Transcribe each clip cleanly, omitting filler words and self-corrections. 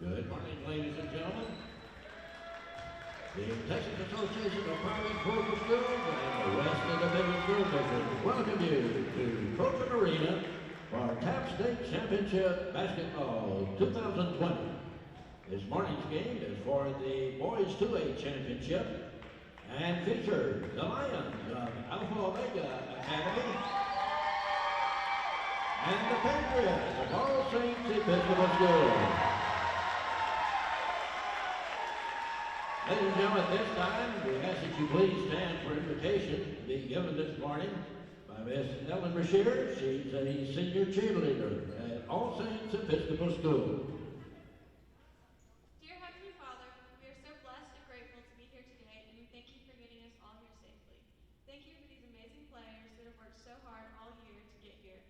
Good morning, ladies and gentlemen. The Texas Association of Private Coaching Schools and the West Independent School District welcome you to Coaching Arena for TAP State Championship Basketball 2020. This morning's game is for the Boys 2A Championship and features the Lions of Alpha Omega Academy and the Patriots of All Saints Episcopal School. Ladies and gentlemen, at this time, we ask that you please stand for invitation to be given this morning by Miss Ellen Brashear. She's a senior cheerleader at All Saints Episcopal School. Dear Heavenly Father, we are so blessed and grateful to be here today, and we thank you for getting us all here safely. Thank you for these amazing players that have worked so hard all year to get here.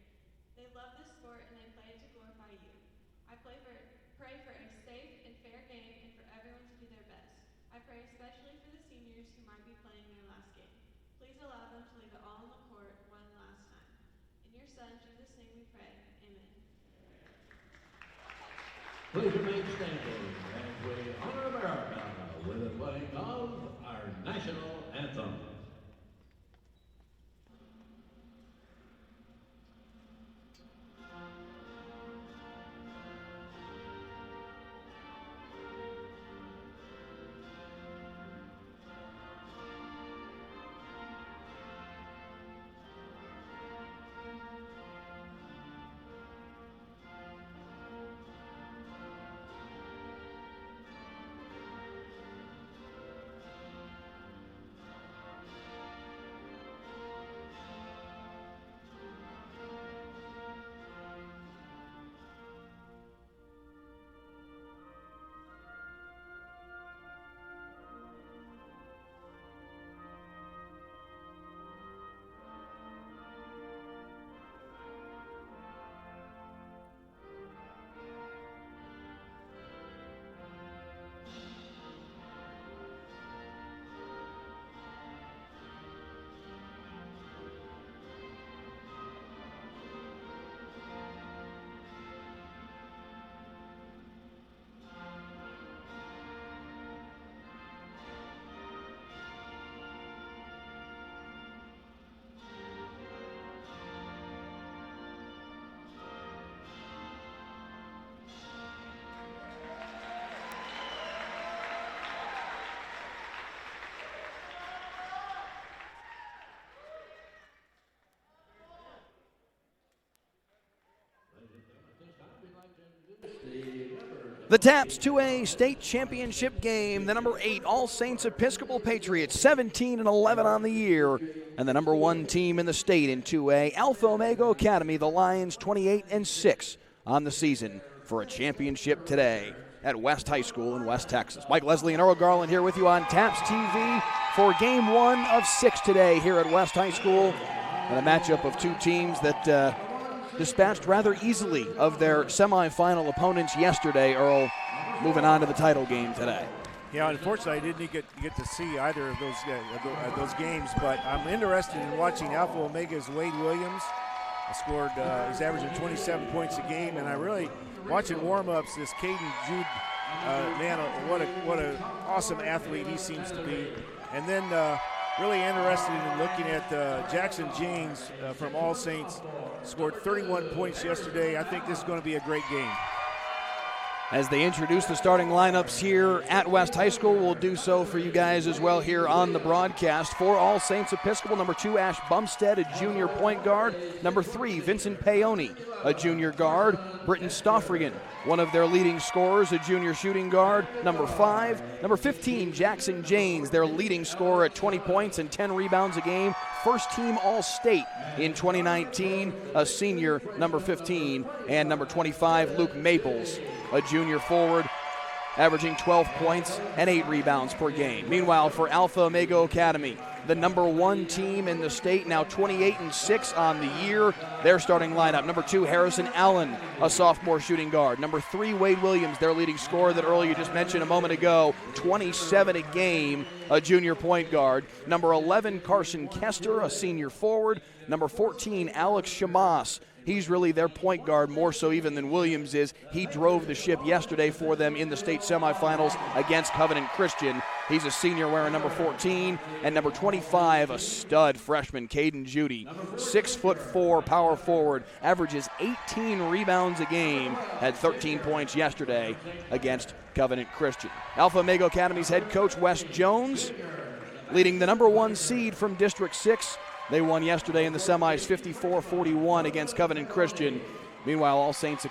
They love this sport and they play to glorify you. I pray for a safe and fair game and for everyone to do their best. I pray especially for the seniors who might be playing their last game. Please allow them to leave it all on the court one last time. In your Son, Jesus' name we pray. Amen. Please remain standing as we honor America with the playing of our national anthem. The TAPS 2A State Championship game, the number 8 All Saints Episcopal Patriots, 17-11 on the year, and the number 1 team in the state in 2A, Alpha Omega Academy, the Lions, 28-6 on the season for a championship today at West High School in West Texas. Mike Leslie and Earl Garland here with you on TAPS TV for Game 1 of 6 today here at West High School, and a matchup of two teams that dispatched rather easily of their semifinal opponents yesterday, Earl, moving on to the title game today. Yeah, unfortunately, I didn't get to see either of those games, but I'm interested in watching Alpha Omega's Wade Williams. He's averaging 27 points a game, and I really, watching warm-ups, this Caden Jude, man, what a awesome athlete he seems to be. And then really interested in looking at Jackson James from All Saints. Scored 31 points yesterday. I think this is going to be a great game. As they introduce the starting lineups here at West High School, we'll do so for you guys as well here on the broadcast. For All Saints Episcopal, number 2, Ash Bumstead, a junior point guard. Number 3, Vincent Paoni, a junior guard. Britton Stoffrigan, one of their leading scorers, a junior shooting guard. Number 15, Jackson James, their leading scorer at 20 points and 10 rebounds a game. First team All-State in 2019, a senior, number 15, and number 25, Luke Maples, a junior forward, averaging 12 points and 8 rebounds per game. Meanwhile, for Alpha Omega Academy, the number 1 team in the state, now 28-6 on the year. Their starting lineup: number 2, Harrison Allen, a sophomore shooting guard. Number 3, Wade Williams, their leading scorer that earlier you just mentioned a moment ago, 27 a game, a junior point guard. Number 11, Carson Kester, a senior forward. Number 14, Alex Shamas, He's really their point guard more so even than Williams is. He drove the ship yesterday for them in the state semifinals against Covenant Christian. He's a senior wearing number 14, and number 25, a stud freshman, Caden Judy. 6'4" power forward, averages 18 rebounds a game, had 13 points yesterday against Covenant Christian. Alpha Omega Academy's head coach, Wes Jones, leading the number 1 seed from District 6. They won yesterday in the semis 54-41 against Covenant Christian. Meanwhile, All Saints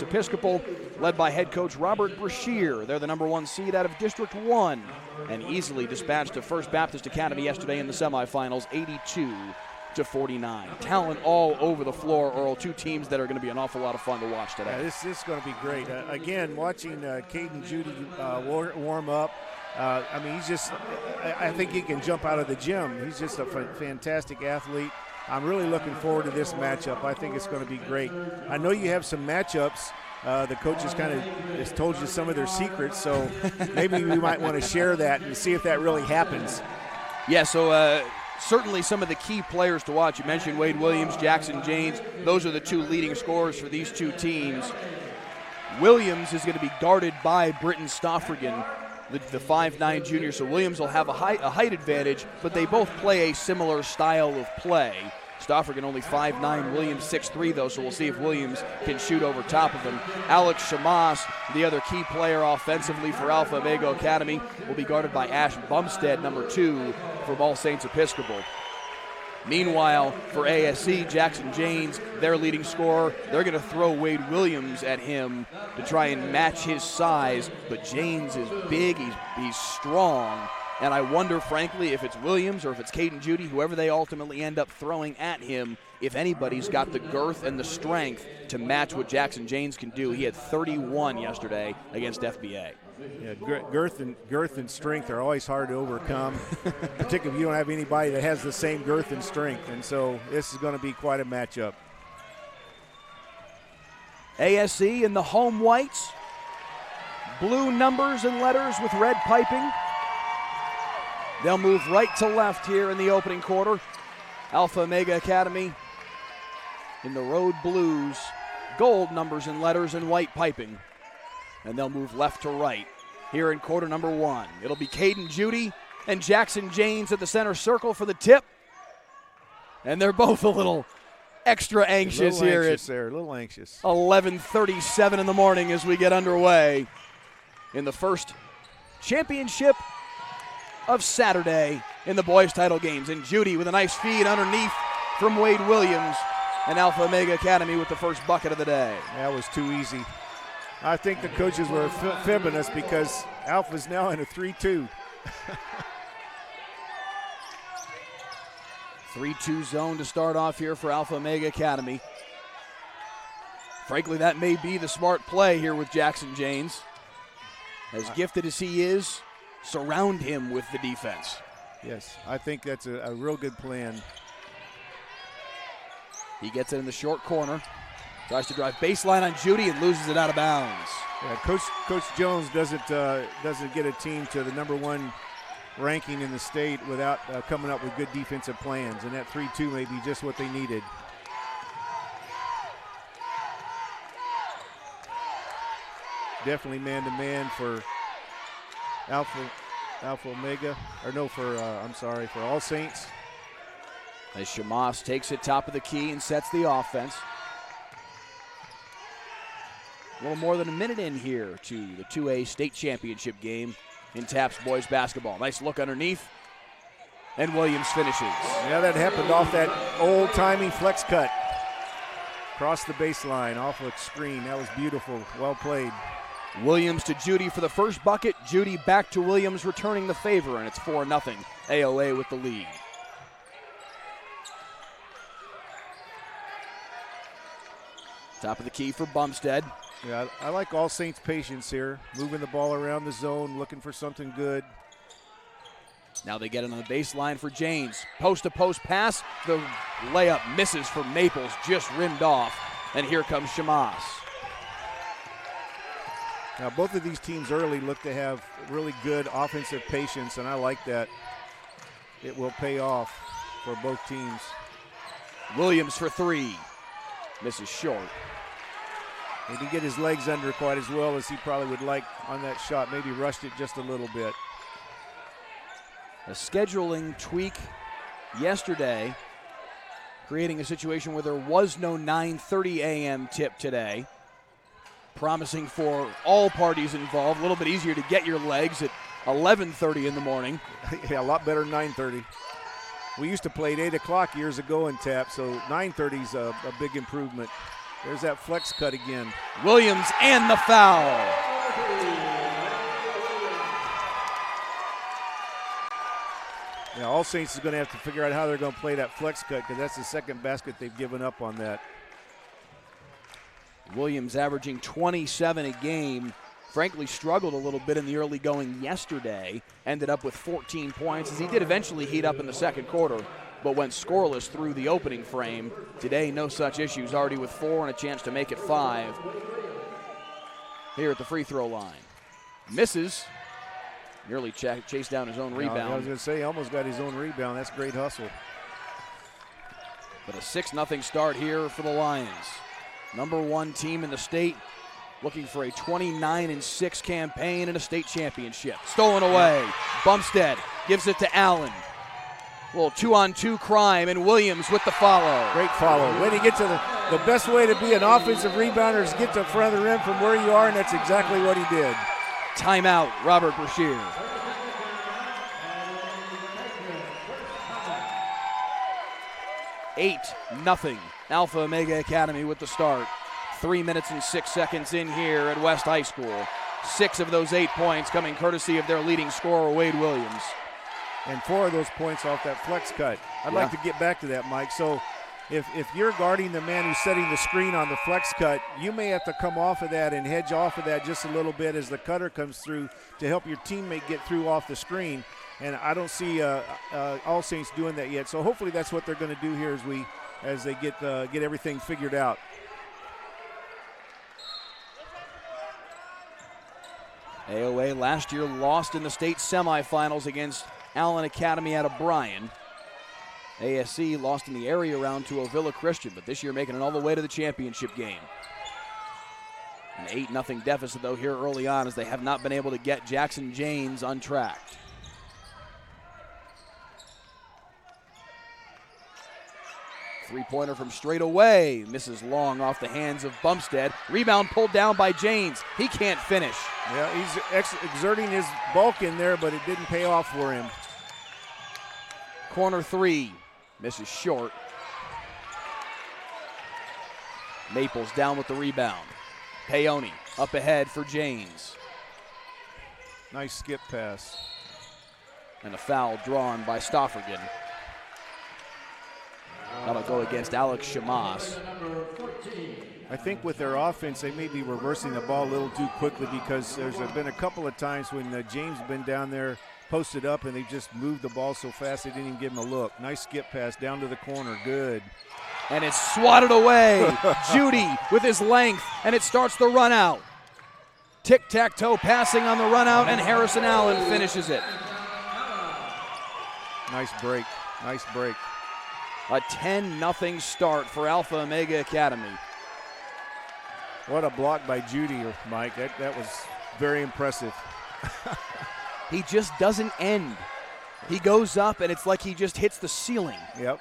Episcopal, led by head coach Robert Brashear. They're the number 1 seed out of District 1 and easily dispatched to First Baptist Academy yesterday in the semifinals, 82-49. Talent all over the floor, Earl. Two teams that are going to be an awful lot of fun to watch today. Yeah, this is going to be great. Again, watching Caden Judy warm up. He's just, I think he can jump out of the gym. He's just a fantastic athlete. I'm really looking forward to this matchup. I think it's going to be great. I know you have some matchups. The coaches kind of has told you some of their secrets, so maybe we might want to share that and see if that really happens. Yeah, so certainly some of the key players to watch. You mentioned Wade Williams, Jackson James. Those are the 2 leading scorers for these 2 teams. Williams is going to be guarded by Britton Stoffrigan, the 5'9" junior, so Williams will have a height advantage, but they both play a similar style of play. Stoffrigan only 5'9", Williams 6'3", though, so we'll see if Williams can shoot over top of him. Alex Shamas, the other key player offensively for Alpha Omega Academy, will be guarded by Ash Bumstead, number 2 from All Saints Episcopal. Meanwhile, for ASC, Jackson James, their leading scorer, they're going to throw Wade Williams at him to try and match his size, but James is big, he's strong, and I wonder, frankly, if it's Williams or if it's Caden Judy, whoever they ultimately end up throwing at him, if anybody's got the girth and the strength to match what Jackson James can do. He had 31 yesterday against FBA. Yeah, girth and strength are always hard to overcome, particularly if you don't have anybody that has the same girth and strength, and so this is going to be quite a matchup. ASC in the home whites, blue numbers and letters with red piping. They'll move right to left here in the opening quarter. Alpha Omega Academy in the road blues, gold numbers and letters and white piping. And they'll move left to right here in quarter number 1. It'll be Caden Judy and Jackson James at the center circle for the tip. And they're both a little extra anxious here. A little anxious. 11:37 in the morning as we get underway in the first championship of Saturday in the boys' title games. And Judy with a nice feed underneath from Wade Williams, and Alpha Omega Academy with the first bucket of the day. That was too easy. I think the coaches were fibbing us because Alpha's now in a 3-2. 3-2 zone to start off here for Alpha Omega Academy. Frankly, that may be the smart play here with Jackson James. As gifted as he is, surround him with the defense. Yes, I think that's a real good plan. He gets it in the short corner. Tries to drive baseline on Judy and loses it out of bounds. Yeah, Coach Jones doesn't get a team to the number 1 ranking in the state without coming up with good defensive plans, and that 3-2 may be just what they needed. Definitely man-to-man for Alpha Omega, for All Saints. As Shamas takes it top of the key and sets the offense. A little more than a minute in here to the 2A state championship game in TAPS boys basketball. Nice look underneath, and Williams finishes. Yeah, that happened off that old-timey flex cut. Across the baseline, off a screen. That was beautiful. Well played. Williams to Judy for the first bucket. Judy back to Williams, returning the favor, and it's 4-0. AOA with the lead. Top of the key for Bumstead. Yeah, I like All Saints' patience here, moving the ball around the zone, looking for something good. Now they get it on the baseline for James. Post-to-post pass. The layup misses for Maples, just rimmed off. And here comes Shamas. Now both of these teams early look to have really good offensive patience, and I like that. It will pay off for both teams. Williams for 3. misses short. He didn't get his legs under quite as well as he probably would like on that shot. Maybe rushed it just a little bit. A scheduling tweak yesterday, creating a situation where there was no 9:30 a.m. tip today, promising for all parties involved. A little bit easier to get your legs at 11:30 in the morning. Yeah, a lot better than 9:30. We used to play at 8 o'clock years ago in tap, so 9:30 is a big improvement. There's that flex cut again. Williams and the foul. Yeah, All Saints is going to have to figure out how they're going to play that flex cut because that's the second basket they've given up on that. Williams averaging 27 a game. Frankly, struggled a little bit in the early going yesterday. Ended up with 14 points as he did eventually heat up in the second quarter, but went scoreless through the opening frame. Today, no such issues. Already with 4 and a chance to make it 5 here at the free throw line. Misses. Nearly chased down his own rebound. I was going to say, he almost got his own rebound. That's great hustle. But a 6-0 start here for the Lions. Number 1 team in the state, looking for a 29-6 campaign and a state championship. Stolen away. Bumstead gives it to Allen. A little 2-on-2 crime, and Williams with the follow. Great follow. Way to get to the best way to be an offensive rebounder is get to the front of the rim from where you are, and that's exactly what he did. Timeout, Robert Brashear. Eight, nothing. Alpha Omega Academy with the start. 3 minutes and 6 seconds in here at West High School. 6 of those 8 points coming courtesy of their leading scorer, Wade Williams. And 4 of those points off that flex cut. I'd like to get back to that, Mike. So if you're guarding the man who's setting the screen on the flex cut, you may have to come off of that and hedge off of that just a little bit as the cutter comes through to help your teammate get through off the screen. And I don't see All Saints doing that yet. So hopefully that's what they're going to do here as they get everything figured out. AOA last year lost in the state semifinals against Allen Academy out of Bryan. ASC lost in the area round to Ovilla Christian, but this year making it all the way to the championship game. An 8-0 deficit, though, here early on as they have not been able to get Jackson Janes untracked. Three-pointer from straight away. Misses long off the hands of Bumstead. Rebound pulled down by Janes. He can't finish. Yeah, he's exerting his bulk in there, but it didn't pay off for him. Corner 3. Misses short. Maples down with the rebound. Peone up ahead for Janes. Nice skip pass. And a foul drawn by Stoffergen. That'll go against Alex Shamas. I think with their offense, they may be reversing the ball a little too quickly because there's been a couple of times when James has been down there posted up and they just moved the ball so fast they didn't even give him a look. Nice skip pass down to the corner. Good. And it's swatted away. Judy with his length, and it starts the run out. Tic-tac-toe passing on the run out, and Harrison Allen finishes it. Nice break. Nice break. A 10-0 start for Alpha Omega Academy. What a block by Judy, Mike. That was very impressive. He just doesn't end. He goes up, and it's like he just hits the ceiling. Yep.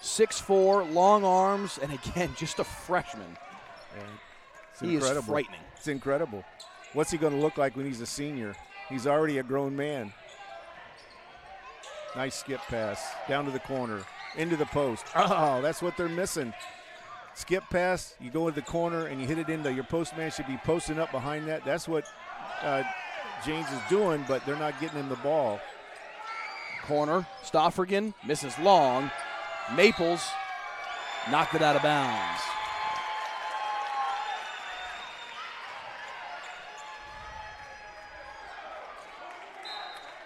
6'4", long arms, and again, just a freshman. Yeah, he is frightening. It's incredible. What's he going to look like when he's a senior? He's already a grown man. Nice skip pass. Down to the corner. Into the post. Oh, that's what they're missing. Skip pass, you go to the corner, and you hit it into your post man should be posting up behind that. That's what James is doing, but they're not getting him the ball. Corner, Stoffergen misses long. Maples knocked it out of bounds.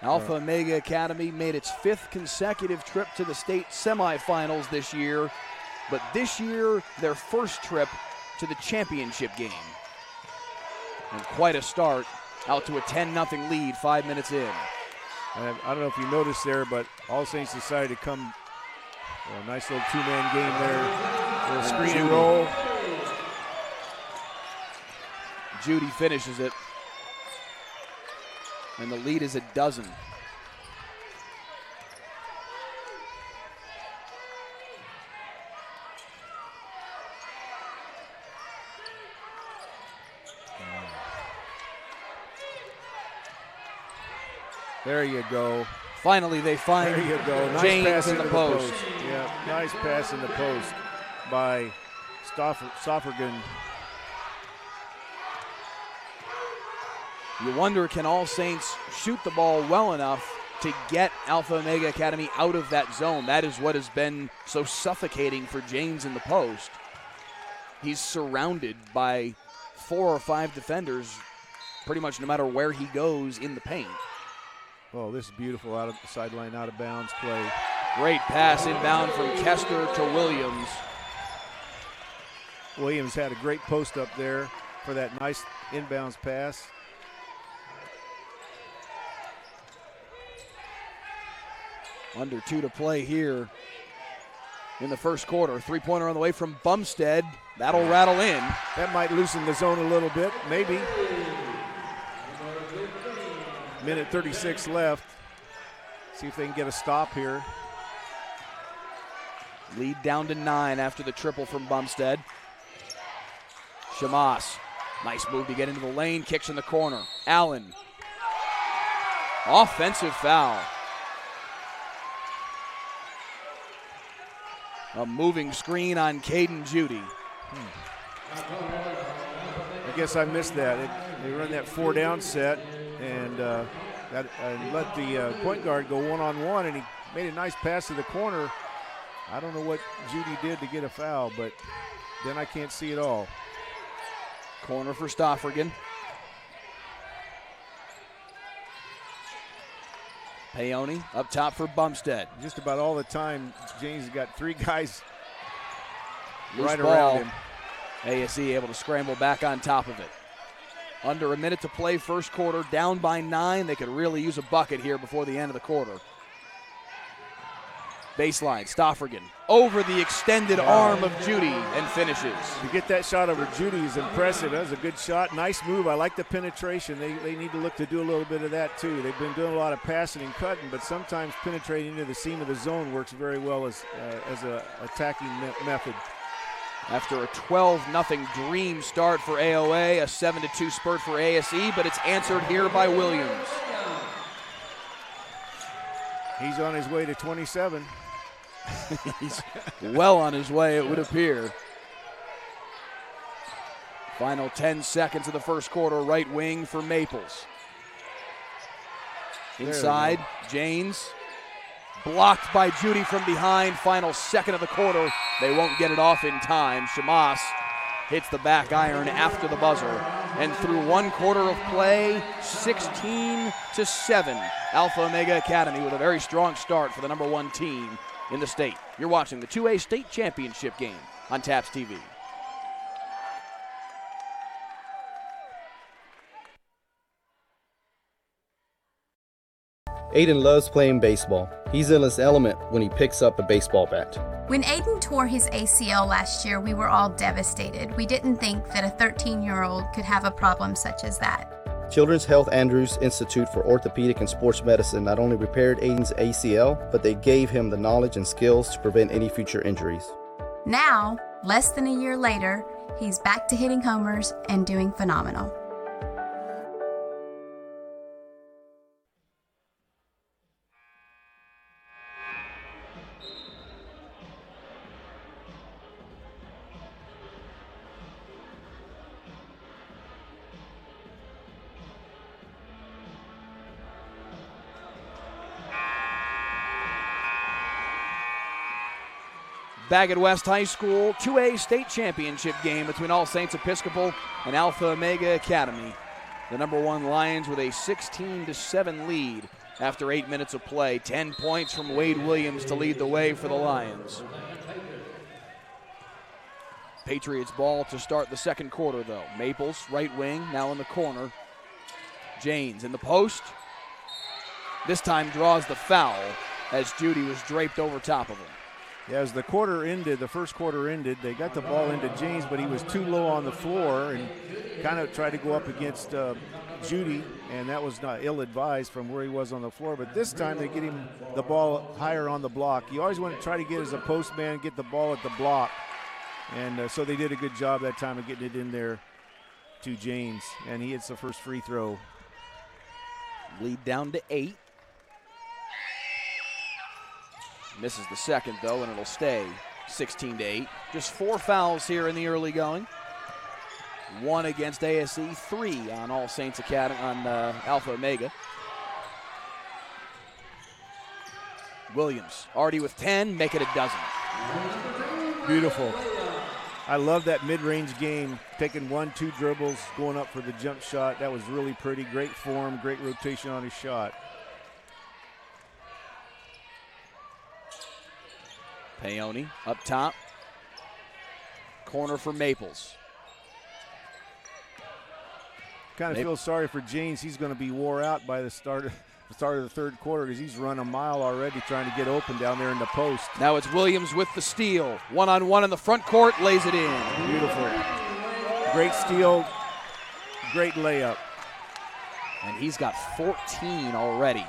Alpha Omega Academy made its 5th consecutive trip to the state semifinals this year, but this year their first trip to the championship game. And quite a start, out to a 10-0 lead 5 minutes in. And I don't know if you noticed there, but All Saints decided to come a nice little two-man game there little screen and roll. Judy finishes it. And the lead is a dozen. There you go. Finally, they find there you go. Nice James pass in the into post. Yeah, nice pass in the post by Stoffergen. You wonder, can All Saints shoot the ball well enough to get Alpha Omega Academy out of that zone? That is what has been so suffocating for James in the post. He's surrounded by 4 or 5 defenders pretty much no matter where he goes in the paint. Oh, this is beautiful out of the sideline, out of bounds play. Great pass inbound from Kester to Williams. Williams had a great post up there for that nice inbounds pass. Under 2 to play here in the first quarter. 3-pointer on the way from Bumstead. That'll rattle in. That might loosen the zone a little bit, maybe. Minute 36 left. See if they can get a stop here. Lead down to 9 after the triple from Bumstead. Shamas, nice move to get into the lane, kicks in the corner. Allen, offensive foul. A moving screen on Caden Judy. I guess I missed that. They run that 4-down set and let the point guard go one-on-one, and he made a nice pass to the corner. I don't know what Judy did to get a foul, but then I can't see it all. Corner for Stoffergen. Peone up top for Bumstead. Just about all the time, James has got 3 guys Loose right ball. around him. ASE able to scramble back on top of it. Under a minute to play, first quarter, down by 9. They could really use a bucket here before the end of the quarter. Baseline, Stoffergen over the extended arm of Judy and finishes. To get that shot over Judy is impressive. That was a good shot. Nice move. I like the penetration. They need to look to do a little bit of that too. They've been doing a lot of passing and cutting, but sometimes penetrating into the seam of the zone works very well as a attacking method. After a 12-0 dream start for AOA, a 7-2 spurt for ASE, but it's answered here by Williams. He's on his way to 27. He's well on his way, it would appear. Final 10 seconds of the first quarter, right wing for Maples. Inside, Janes. Blocked by Judy from behind. Final second of the quarter. They won't get it off in time. Shamas hits the back iron after the buzzer. And through one quarter of play, 16-7. Alpha Omega Academy with a very strong start for the number 1 team in the state. You're watching the 2A state championship game on TAPS TV. Aiden loves playing baseball. He's in his element when he picks up a baseball bat. When Aiden tore his ACL last year, we were all devastated. We didn't think that a 13-year-old could have a problem such as that. Children's Health Andrews Institute for Orthopedic and Sports Medicine not only repaired Aiden's ACL, but they gave him the knowledge and skills to prevent any future injuries. Now, less than a year later, he's back to hitting homers and doing phenomenal. Bagot West High School 2A state championship game between All Saints Episcopal and Alpha Omega Academy. The number 1 Lions with a 16-7 lead after 8 minutes of play. 10 points from Wade Williams to lead the way for the Lions. Patriots ball to start the second quarter though. Maples, right wing, now in the corner. Janes in the post. This time draws the foul as Judy was draped over top of him. Yeah, as the first quarter ended, they got the ball into James, but he was too low on the floor and kind of tried to go up against Judy, and that was not ill-advised from where he was on the floor. But this time they get him the ball higher on the block. You always want to try to get as a post man, get the ball at the block. And so they did a good job that time of getting it in there to James, and he hits the first free throw. Lead down to 8. Misses the second, though, and it'll stay 16-8. Just 4 fouls here in the early going. 1 against ASE, 3 on All Saints Academy, on Alpha Omega. Williams already with 10, make it a dozen. Beautiful. I love that mid-range game, taking 1-2 dribbles, going up for the jump shot. That was really pretty. Great form, great rotation on his shot. Paoni up top. Corner for Maples. Kind of feel sorry for James. He's going to be wore out by the start of the third quarter because he's run a mile already trying to get open down there in the post. Now it's Williams with the steal. One-on-one in the front court, lays it in. Beautiful. Great steal, great layup. And he's got 14 already.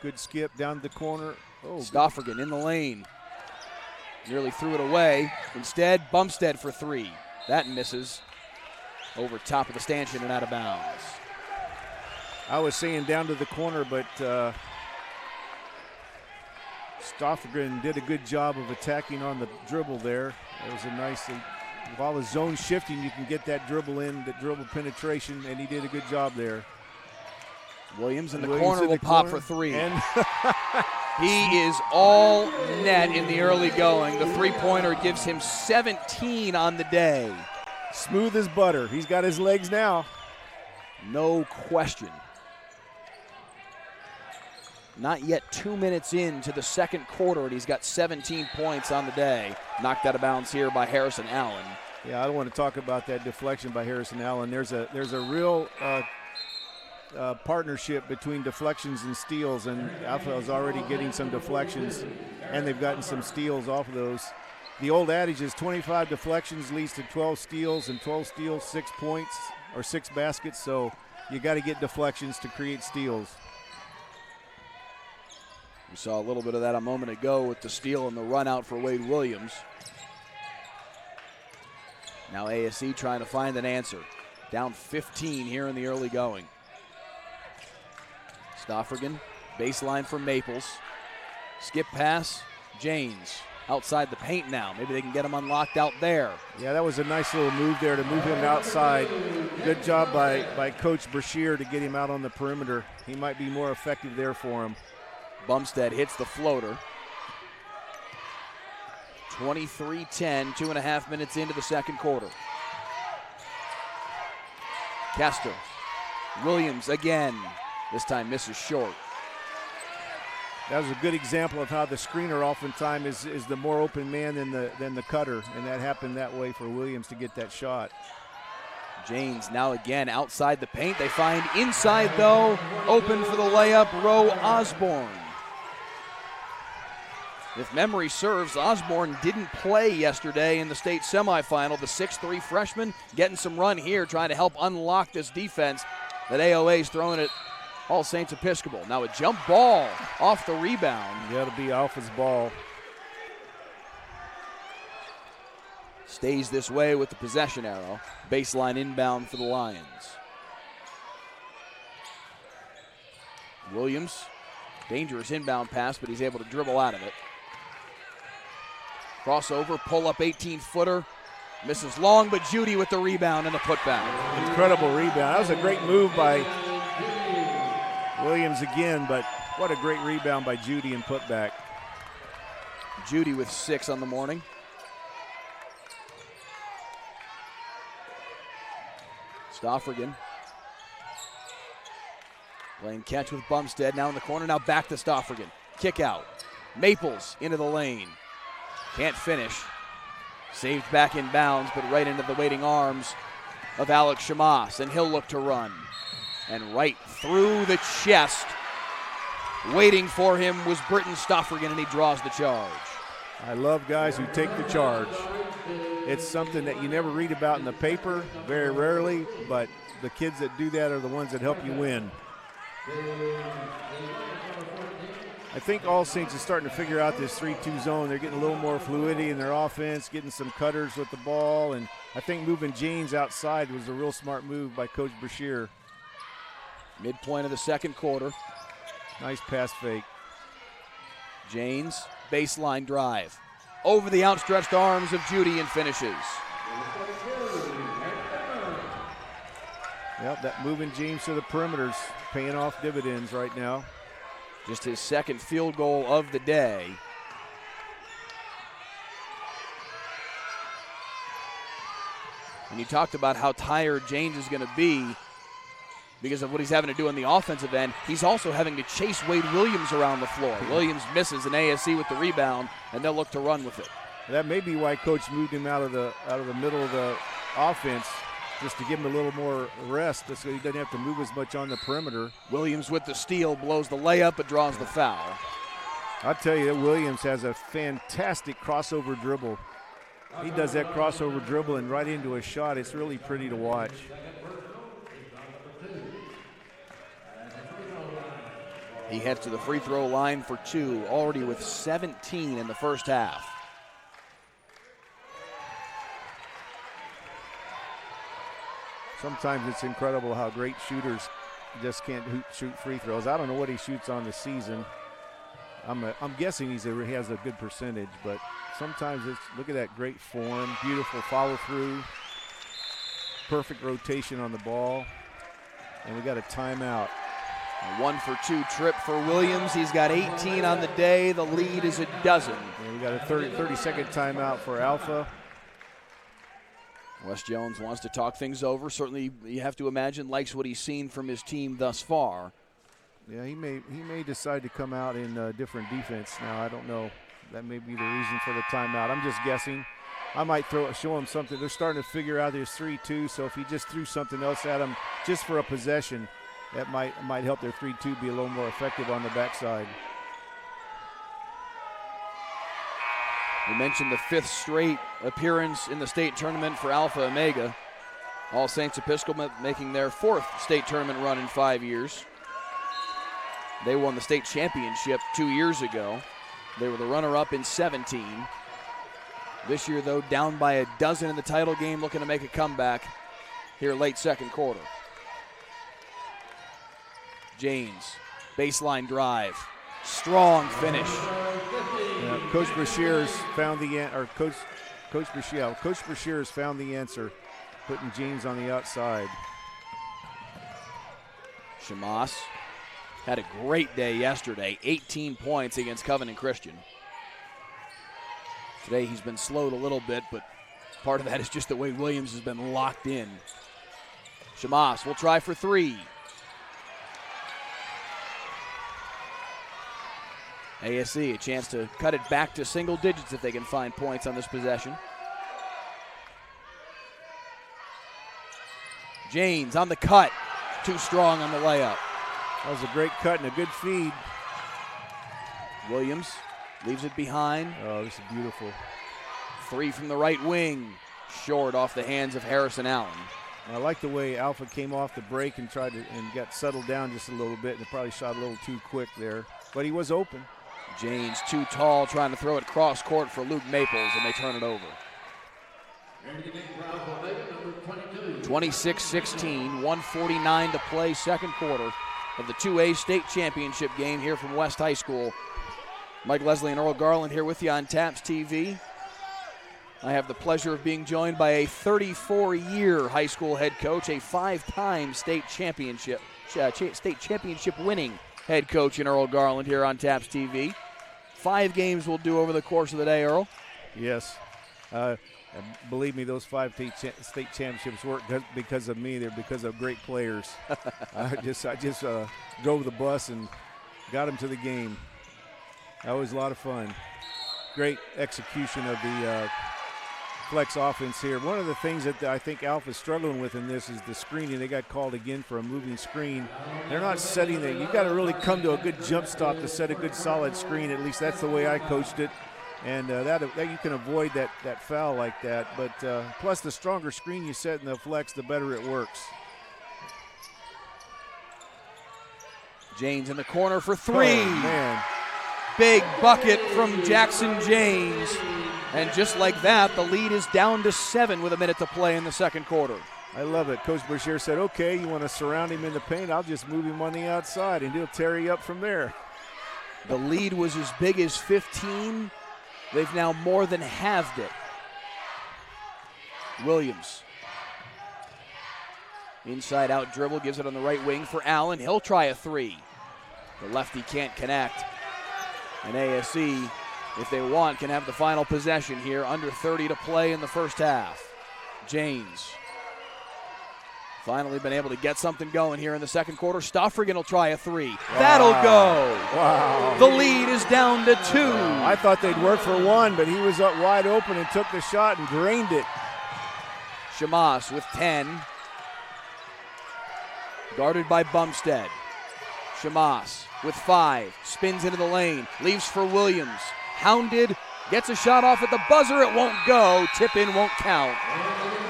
Good skip down the corner. Oh, Stoffrigan in the lane. Nearly threw it away. Instead, Bumstead for 3. That misses. Over top of the stanchion and out of bounds. I was saying down to the corner, but Stoffrigan did a good job of attacking on the dribble there. It was a nice, with all the zone shifting, you can get that dribble in, the dribble penetration, and he did a good job there. Williams in the corner will pop for 3. And he is all net in the early going. The three-pointer gives him 17 on the day. Smooth as butter. He's got his legs now. No question. Not yet 2 minutes into the second quarter, and he's got 17 points on the day. Knocked out of bounds here by Harrison Allen. Yeah, I don't want to talk about that deflection by Harrison Allen. There's a real partnership between deflections and steals, and Alpha is already getting some deflections, and they've gotten some steals off of those. The old adage is 25 deflections leads to 12 steals, and 12 steals, 6 points, or 6 baskets, so you got to get deflections to create steals. We saw a little bit of that a moment ago with the steal and the run out for Wade Williams. Now ASE trying to find an answer. Down 15 here in the early going. Stoffrigan, baseline for Maples. Skip pass, James. Outside the paint now. Maybe they can get him unlocked out there. Yeah, that was a nice little move there to move him outside. Good job by Coach Brashear to get him out on the perimeter. He might be more effective there for him. Bumstead hits the floater. 23-10, 2.5 minutes into the second quarter. Kester. Williams again. This time misses short. That was a good example of how the screener oftentimes is the more open man than the cutter, and that happened that way for Williams to get that shot. James now again outside the paint. They find inside, though, open for the layup, Roe Osborne. If memory serves, Osborne didn't play yesterday in the state semifinal. The 6'3 freshman getting some run here, trying to help unlock this defense that AOA's throwing at All Saints Episcopal. Now a jump ball off the rebound. That'll be Alpha's ball. Stays this way with the possession arrow. Baseline inbound for the Lions. Williams, dangerous inbound pass, but he's able to dribble out of it. Crossover, pull up 18-footer. Misses long, but Judy with the rebound and the putback. Incredible rebound. That was a great move by Williams again, but what a great rebound by Judy and putback. Judy with 6 on the morning. Stoffrigan playing catch with Bumstead. Now in the corner, now back to Stoffrigan. Kick out. Maples into the lane. Can't finish. Saved back in bounds, but right into the waiting arms of Alex Shamas, and he'll look to run. And right through the chest Waiting for him was Britton Stoffrigan, and he draws the charge. I love guys who take the charge. It's something that you never read about in the paper, very rarely, but the kids that do that are the ones that help you win. I think All Saints is starting to figure out this 3-2 zone. They're getting a little more fluidity in their offense, getting some cutters with the ball, and I think moving James outside was a real smart move by Coach Brashear. Midpoint of the second quarter. Nice pass fake. James, baseline drive. Over the outstretched arms of Judy and finishes. Yep, that moving James to the perimeter's paying off dividends right now. Just his second field goal of the day. And you talked about how tired James is going to be because of what he's having to do on the offensive end. He's also having to chase Wade Williams around the floor. Williams misses an ASC with the rebound, and they'll look to run with it. That may be why Coach moved him out of the middle of the offense, just to give him a little more rest so he doesn't have to move as much on the perimeter. Williams with the steal, blows the layup, but draws the foul. I'll tell you that Williams has a fantastic crossover dribble. He does that crossover dribble and right into a shot. It's really pretty to watch. He heads to the free throw line for two, already with 17 in the first half. Sometimes it's incredible how great shooters just can't shoot free throws. I don't know what he shoots on the season. I'm guessing he has a good percentage, but sometimes look at that great form, beautiful follow through, perfect rotation on the ball, and we got a timeout. A 1-for-2 trip for Williams. He's got 18 on the day. The lead is a dozen. And we got a 30-second timeout for Alpha. Wes Jones wants to talk things over. Certainly, you have to imagine, likes what he's seen from his team thus far. Yeah, he may decide to come out in different defense now. I don't know. That may be the reason for the timeout. I'm just guessing. I might show him something. They're starting to figure out this 3-2, so if he just threw something else at him just for a possession, that might help their 3-2 be a little more effective on the backside. We mentioned the fifth straight appearance in the state tournament for Alpha Omega. All Saints Episcopal making their fourth state tournament run in 5 years. They won the state championship 2 years ago. They were the runner-up in 17. This year, though, down by a dozen in the title game, looking to make a comeback here late second quarter. James, baseline drive, strong finish. Yeah, Coach Brashear has found Coach Brashear has found the answer, putting James on the outside. Shamas had a great day yesterday, 18 points against Covenant Christian. Today he's been slowed a little bit, but part of that is just the way Williams has been locked in. Shamas will try for three. ASC a chance to cut it back to single digits if they can find points on this possession. James on the cut, too strong on the layup. That was a great cut and a good feed. Williams leaves it behind. Oh, this is beautiful. Three from the right wing, short off the hands of Harrison Allen. I like the way Alpha came off the break and got settled down just a little bit and probably shot a little too quick there, but he was open. James too tall, trying to throw it cross court for Luke Maples, and they turn it over. 26-16, 1:49 to play, second quarter of the 2A state championship game here from West High School. Mike Leslie and Earl Garland here with you on TAPS TV. I have the pleasure of being joined by a 34-year high school head coach, a 5-time state championship winning head coach in Earl Garland here on TAPS TV. 5 games we'll do over the course of the day, Earl. Yes. Believe me, those 5 state championships weren't because of me. They're because of great players. I just drove the bus and got them to the game. That was a lot of fun. Great execution of the flex offense here. One of the things that I think Alpha's struggling with in this is the screening. They got called again for a moving screen. They're not setting that. You've got to really come to a good jump stop to set a good solid screen. At least that's the way I coached it. And that you can avoid that foul like that. But plus the stronger screen you set in the flex, the better it works. James in the corner for three. Oh, man. Big bucket from Jackson James. And just like that, the lead is down to 7 with a minute to play in the second quarter. I love it. Coach Brashear said, okay, you want to surround him in the paint, I'll just move him on the outside, and he'll tear you up from there. The lead was as big as 15. They've now more than halved it. Williams. Inside out dribble, gives it on the right wing for Allen. He'll try a three. The lefty can't connect. And ASC, if they want, can have the final possession here. Under 30 to play in the first half. James. Finally been able to get something going here in the second quarter. Stoffrigan will try a three. Wow. That'll go. Wow. The lead is down to 2. I thought they'd work for one, but he was up wide open and took the shot and drained it. Shamas with 10. Guarded by Bumstead. Shamas with 5. Spins into the lane. Leaves for Williams. Hounded. Gets a shot off at the buzzer. It won't go. Tip in won't count.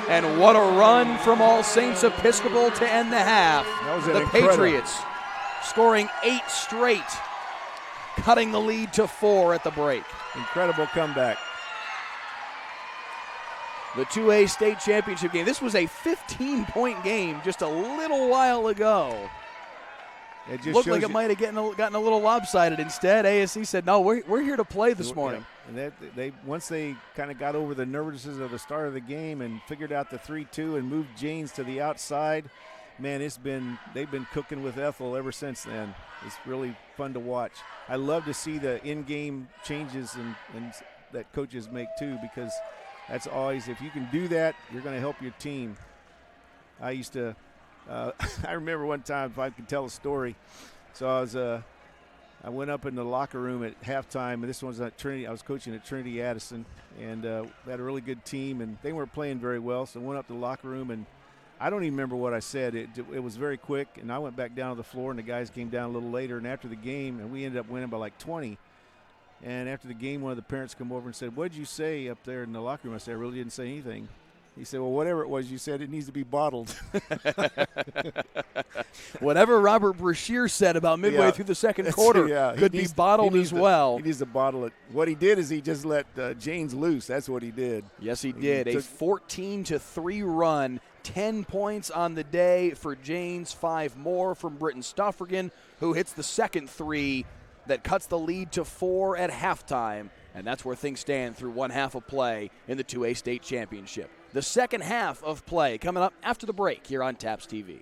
And what a run from All Saints Episcopal to end the half. The Patriots scoring 8 straight, cutting the lead to 4 at the break. Incredible comeback. The 2A state championship game. This was a 15-point game just a little while ago. It just looked like it might have gotten a little lopsided. Instead, ASC said, no, we're here to play this morning. Yeah. And once they kind of got over the nervousness of the start of the game and figured out the 3-2 and moved Janes to the outside, man, they've been cooking with Ethel ever since then. It's really fun to watch. I love to see the in-game changes and that coaches make too, because that's always, if you can do that, you're going to help your team. I used to I remember one time, if I could tell a story. So I went up in the locker room at halftime, and this one was at Trinity. I was coaching at Trinity Addison, and they had a really good team, and they weren't playing very well. So I went up to the locker room, and I don't even remember what I said. It was very quick, and I went back down to the floor, and the guys came down a little later. And after the game, and we ended up winning by like 20. And after the game, one of the parents come over and said, "What did you say up there in the locker room?" I said, "I really didn't say anything." He said, "Well, whatever it was you said, it needs to be bottled." Whatever Robert Brashear said about midway through the second quarter could be bottled as well. He needs to bottle it. What he did is he just let Janes loose. That's what he did. Yes, he did. A 14-3 run, 10 points on the day for Janes, 5 more from Britton Stoffrigan, who hits the second three that cuts the lead to 4 at halftime. And that's where things stand through one half of play in the 2A state championship. The second half of play coming up after the break here on TAPS TV.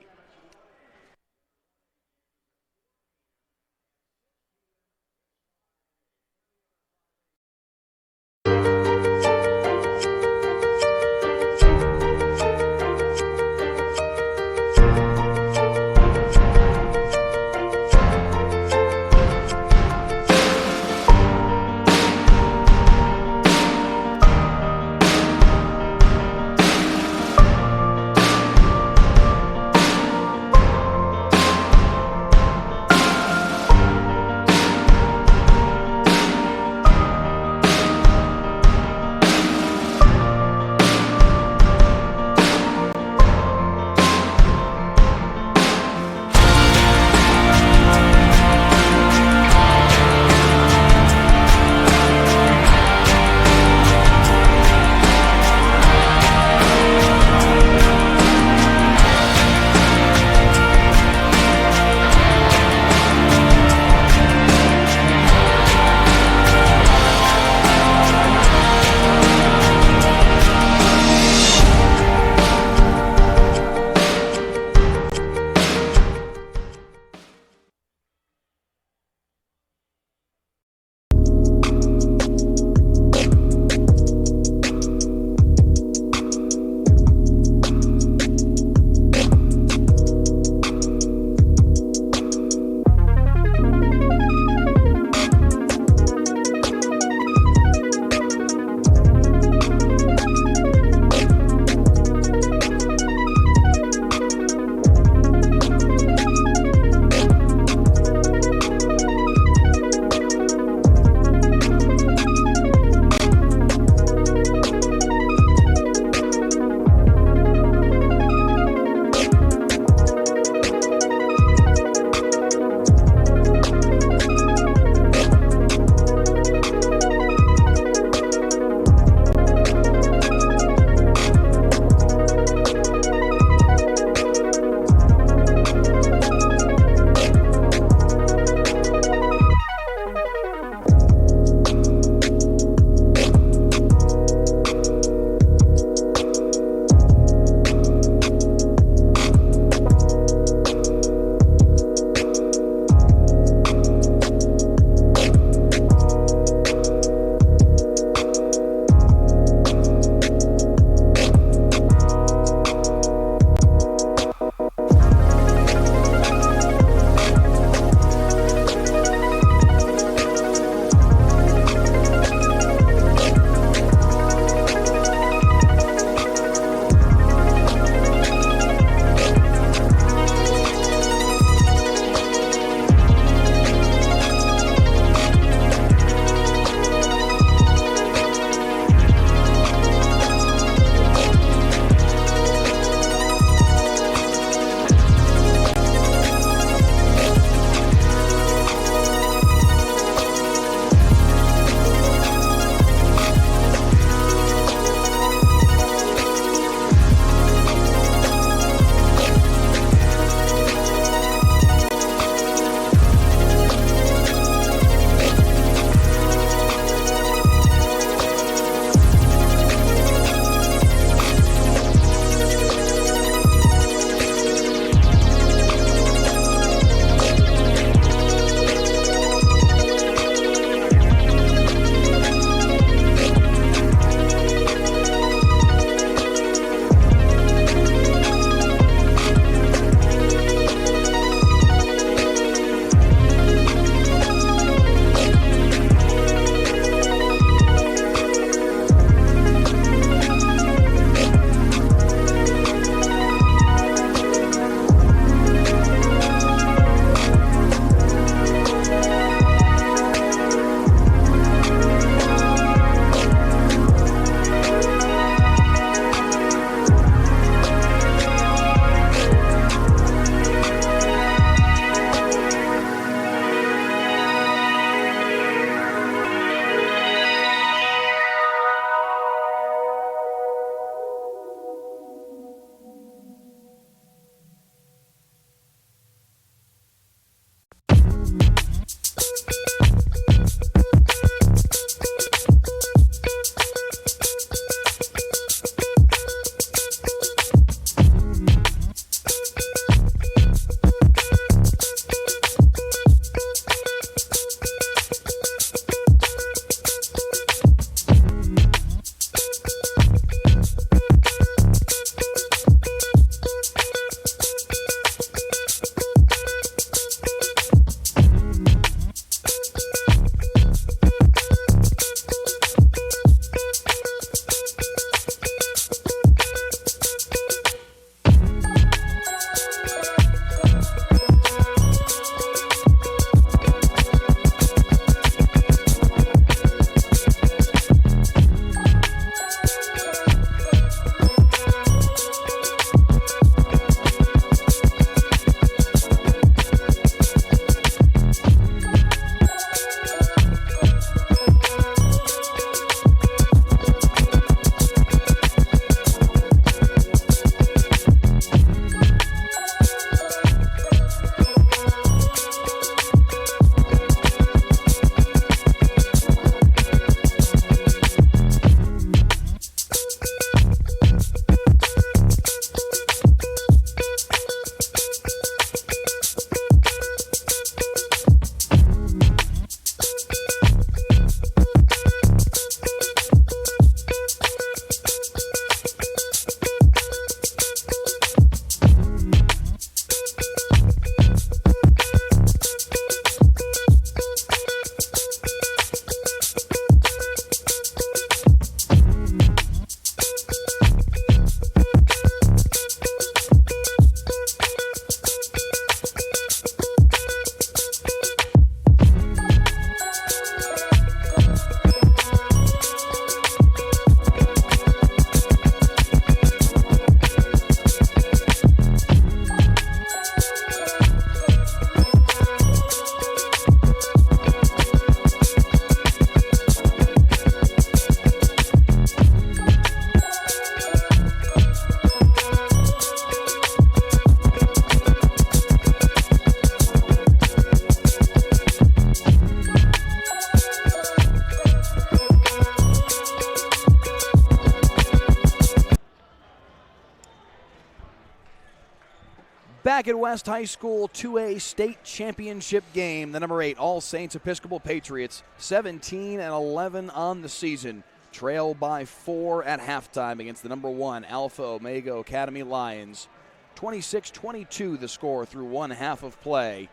Back at West High School 2A state championship game, the number 8 All Saints Episcopal Patriots, 17-11 on the season, trail by 4 at halftime against the number 1 Alpha Omega Academy Lions. 26-22 the score through one half of play.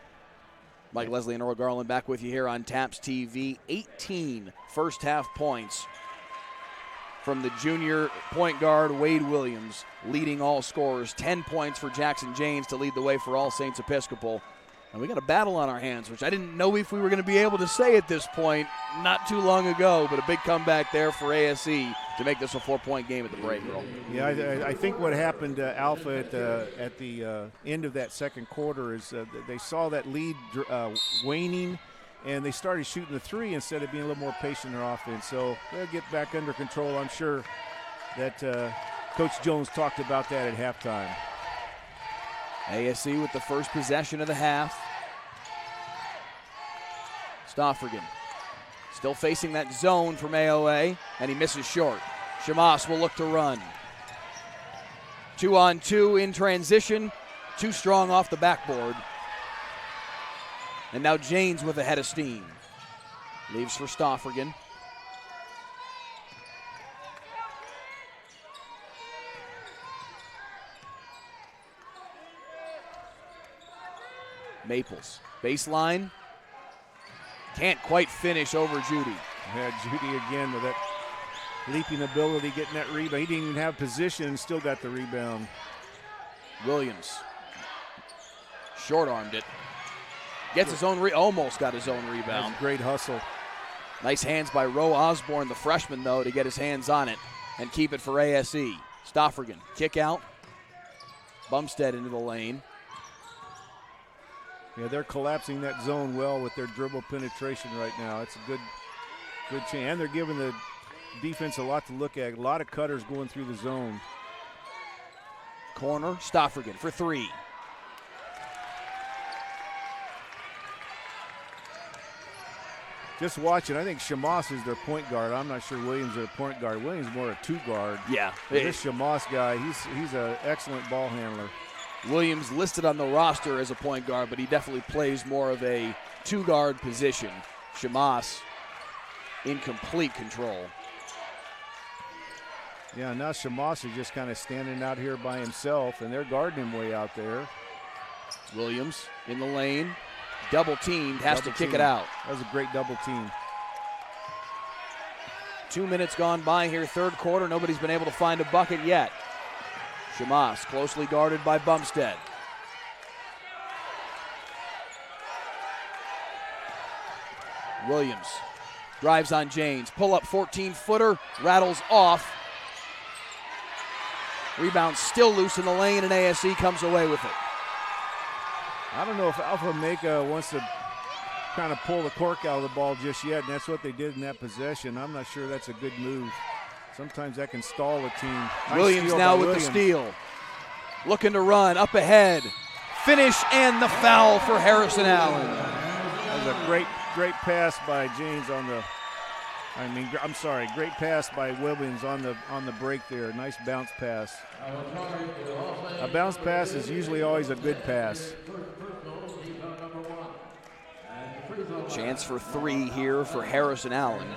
Mike Leslie and Earl Garland back with you here on TAPS TV. 18 first half points from the junior point guard Wade Williams, leading all scorers. 10 points for Jackson James to lead the way for All Saints Episcopal. And we got a battle on our hands, which I didn't know if we were going to be able to say at this point not too long ago, but a big comeback there for ASE to make this a 4-point game at the break, Earl. Yeah, I think what happened to Alpha at the end of that second quarter is they saw that lead waning, and they started shooting the three instead of being a little more patient in their offense. So they'll get back under control. I'm sure that Coach Jones talked about that at halftime. ASE with the first possession of the half. Stoffrigan still facing that zone from AOA, and he misses short. Shamas will look to run. 2-on-2 in transition, too strong off the backboard. And now Janes with a head of steam. Leaves for Stoffrigan. Maples, baseline. Can't quite finish over Judy. Yeah, Judy again with that leaping ability, getting that rebound. He didn't even have position and still got the rebound. Williams short-armed it. Gets his own, almost got his own rebound. That's a great hustle. Nice hands by Roe Osborne, the freshman, though, to get his hands on it and keep it for ASE. Stoffrigan, kick out. Bumstead into the lane. Yeah, they're collapsing that zone well with their dribble penetration right now. It's a good chance. And they're giving the defense a lot to look at. A lot of cutters going through the zone. Corner, Stoffrigan for three. Just watching, I think Shamas is their point guard. I'm not sure Williams is their point guard. Williams is more a two guard. Yeah. This Shamas guy, he's an excellent ball handler. Williams listed on the roster as a point guard, but he definitely plays more of a two-guard position. Shamas in complete control. Yeah, now Shamas is just kind of standing out here by himself, and they're guarding him way out there. Williams in the lane, double-teamed, has to kick it out. That was a great double team. 2 minutes gone by here, third quarter. Nobody's been able to find a bucket yet. Shamas closely guarded by Bumstead. Williams drives on Janes. Pull up 14-footer, rattles off. Rebound still loose in the lane, and ASE comes away with it. I don't know if Alpha Omega wants to kind of pull the cork out of the ball just yet, and that's what they did in that possession. I'm not sure that's a good move. Sometimes that can stall a team. Nice Williams now with the steal. Looking to run, up ahead. Finish and the foul for Harrison Allen. That was a great pass by James on the, great pass by Williams on the break there. Nice bounce pass. A bounce pass is usually always a good pass. Chance for three here for Harrison Allen.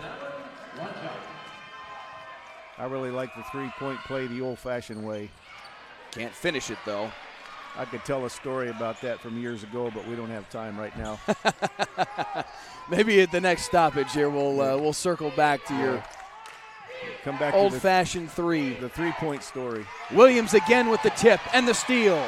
I really like the three-point play the old-fashioned way. Can't finish it, though. I could tell a story about that from years ago, but we don't have time right now. Maybe at the next stoppage here, we'll circle back to your come back old-fashioned three. The three-point story. Williams again with the tip and the steal.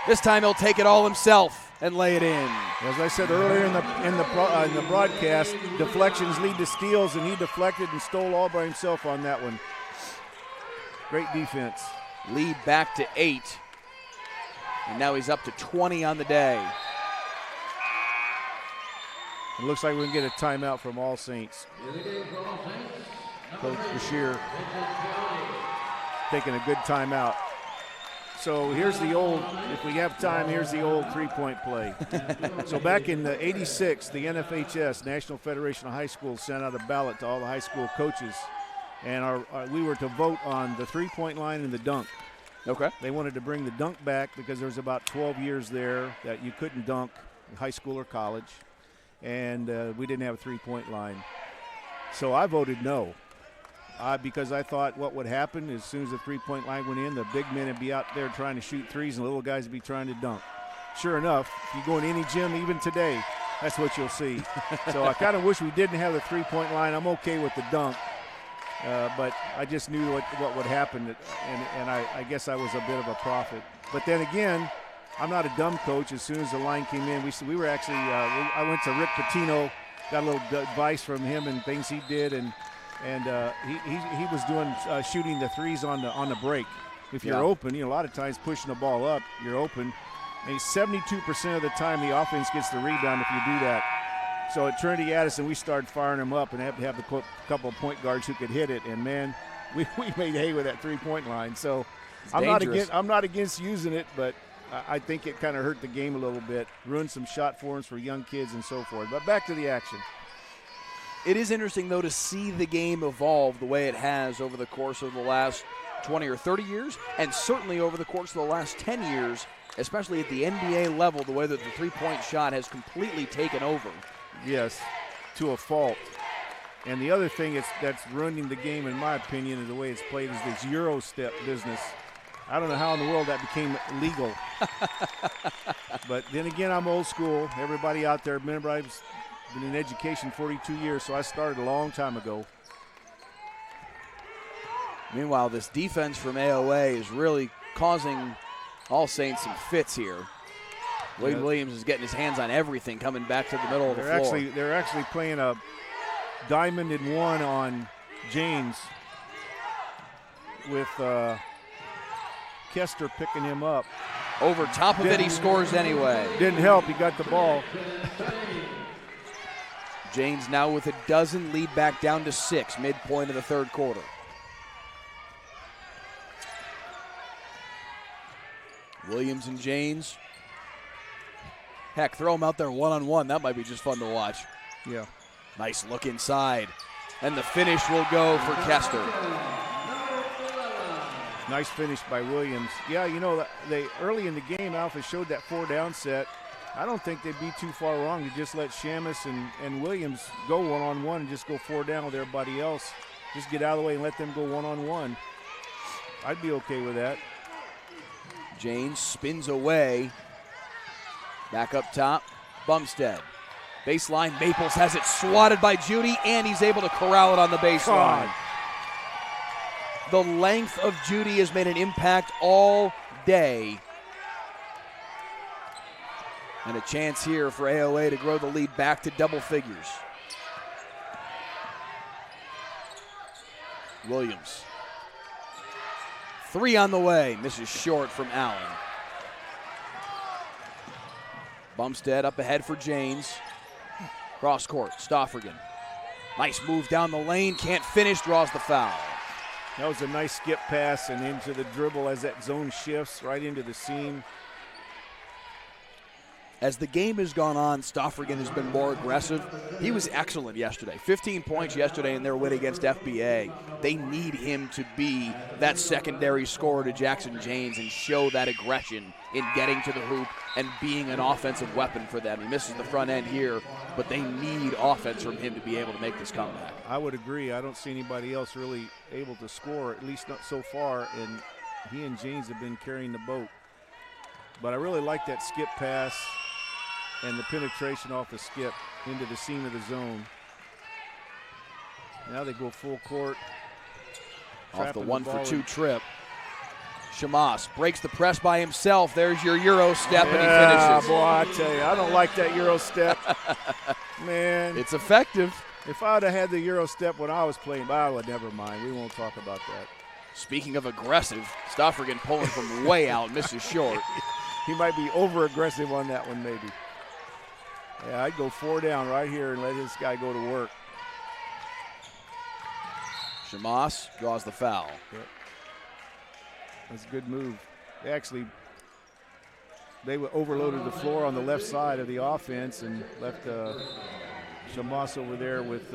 This time he'll take it all himself and lay it in. As I said earlier in the broadcast, deflections lead to steals, and he deflected and stole all by himself on that one. Great defense. Lead back to 8. And now he's up to 20 on the day. It looks like we can get a timeout from All Saints. Coach Bashir taking a good timeout. So here's the old, if we have time, here's the old three-point play. So back in the 86, the NFHS, National Federation of High Schools, sent out a ballot to all the high school coaches. And we were to vote on the three-point line and the dunk. Okay. They wanted to bring the dunk back because there was about 12 years there that you couldn't dunk in high school or college, and we didn't have a three-point line. So I voted no. Because I thought what would happen as soon as the three-point line went in, the big men would be out there trying to shoot threes and the little guys would be trying to dunk. Sure enough, if you go in any gym, even today, that's what you'll see. So I kind of wish we didn't have the three-point line. I'm okay with the dunk, but I just knew what would happen, and I guess I was a bit of a prophet. But then again, I'm not a dumb coach. As soon as the line came in, we were actually I went to Rick Pitino, got a little advice from him and things he did, and he was doing shooting the threes on the break. If you're open, a lot of times pushing the ball up, you're open. And 72% of the time the offense gets the rebound if you do that. So at Trinity Addison, we started firing them up and had to have a couple of point guards who could hit it. And, man, we made hay with that three-point line. So I'm not against using it, but I think it kind of hurt the game a little bit, ruined some shot forms for young kids and so forth. But back to the action. It is interesting, though, to see the game evolve the way it has over the course of the last 20 or 30 years, and certainly over the course of the last 10 years, especially at the NBA level, the way that the three-point shot has completely taken over. Yes, to a fault. And the other thing that's ruining the game, in my opinion, is the way it's played is this Euro step business. I don't know how in the world that became legal. But then again, I'm old school. Everybody out there, remember, I've been in education 42 years, so I started a long time ago. Meanwhile, this defense from AOA is really causing All Saints some fits here. Wade Williams is getting his hands on everything coming back to the middle of the floor. They're actually playing a diamond and one on James with Kester picking him up. Over top of it, he scores anyway. Didn't help. He got the ball. James now with a dozen, lead back down to 6, midpoint of the third quarter. Williams and James. Heck, throw them out there one-on-one. That might be just fun to watch. Yeah. Nice look inside. And the finish will go for Kester. Nice finish by Williams. Yeah, they early in the game, Alpha showed that 4-down set. I don't think they'd be too far wrong to just let Shamus and Williams go one-on-one and just go 4 down with everybody else. Just get out of the way and let them go one-on-one. I'd be okay with that. James spins away. Back up top, Bumstead. Baseline, Maples has it swatted by Judy, and he's able to corral it on the baseline. The length of Judy has made an impact all day. And a chance here for AOA to grow the lead back to double figures. Williams. 3 on the way. Misses short from Allen. Bumstead up ahead for James. Cross court, Stoffrigan. Nice move down the lane. Can't finish, draws the foul. That was a nice skip pass and into the dribble as that zone shifts right into the seam. As the game has gone on, Stoffrigan has been more aggressive. He was excellent yesterday. 15 points yesterday in their win against FBA. They need him to be that secondary scorer to Jackson James and show that aggression in getting to the hoop and being an offensive weapon for them. He misses the front end here, but they need offense from him to be able to make this comeback. I would agree. I don't see anybody else really able to score, at least not so far, and he and James have been carrying the boat. But I really like that skip pass and the penetration off the skip into the seam of the zone. Now they go full court. Off the 1-for-2 trip. Shamas breaks the press by himself. There's your Euro step, and he finishes. Boy, I tell you, I don't like that Euro step. Man. It's effective. If I would have had the Euro step when I was playing, but I would never mind. We won't talk about that. Speaking of aggressive, Stoffrigan pulling from way out, misses short. He might be over-aggressive on that one, maybe. Yeah, I'd go 4 down right here and let this guy go to work. Shamas draws the foul. Yep. That's a good move. They overloaded the floor on the left side of the offense and left Shamas over there with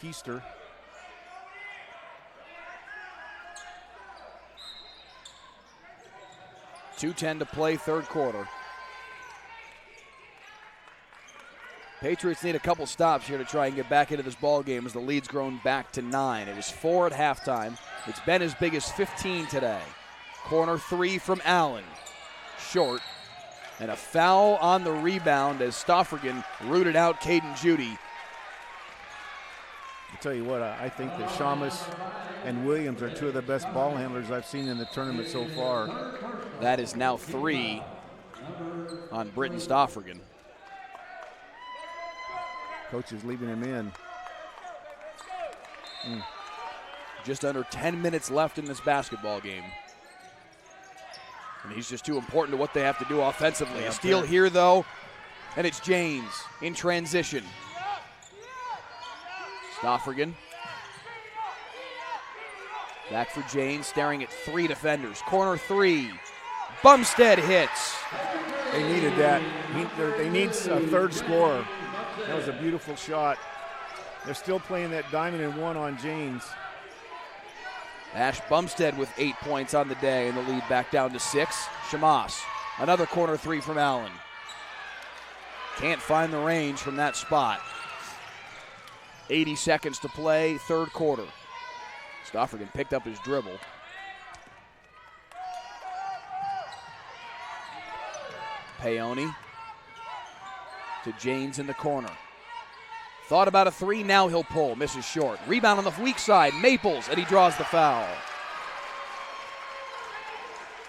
Keister. 2:10 to play, third quarter. Patriots need a couple stops here to try and get back into this ball game as the lead's grown back to 9. It was 4 at halftime. It's been as big as 15 today. Corner 3 from Allen. Short. And a foul on the rebound as Stoffrigan rooted out Caden Judy. I'll tell you what, I think that Shamus and Williams are two of the best ball handlers I've seen in the tournament so far. That is now 3 on Britton Stoffrigan. Coach is leaving him in. Just under 10 minutes left in this basketball game. And he's just too important to what they have to do offensively. A steal here, though, and it's James in transition. Stoffrigan. Back for James, staring at 3 defenders. Corner 3. Bumstead hits. They needed that. They need a third scorer. That was a beautiful shot. They're still playing that diamond and 1 on James. Ash Bumstead with 8 points on the day, and the lead back down to 6. Shamas, another corner 3 from Allen. Can't find the range from that spot. 80 seconds to play, third quarter. Stoffrigan picked up his dribble. Paoni to James in the corner. Thought about a 3, now he'll pull, misses short. Rebound on the weak side, Maples, and he draws the foul.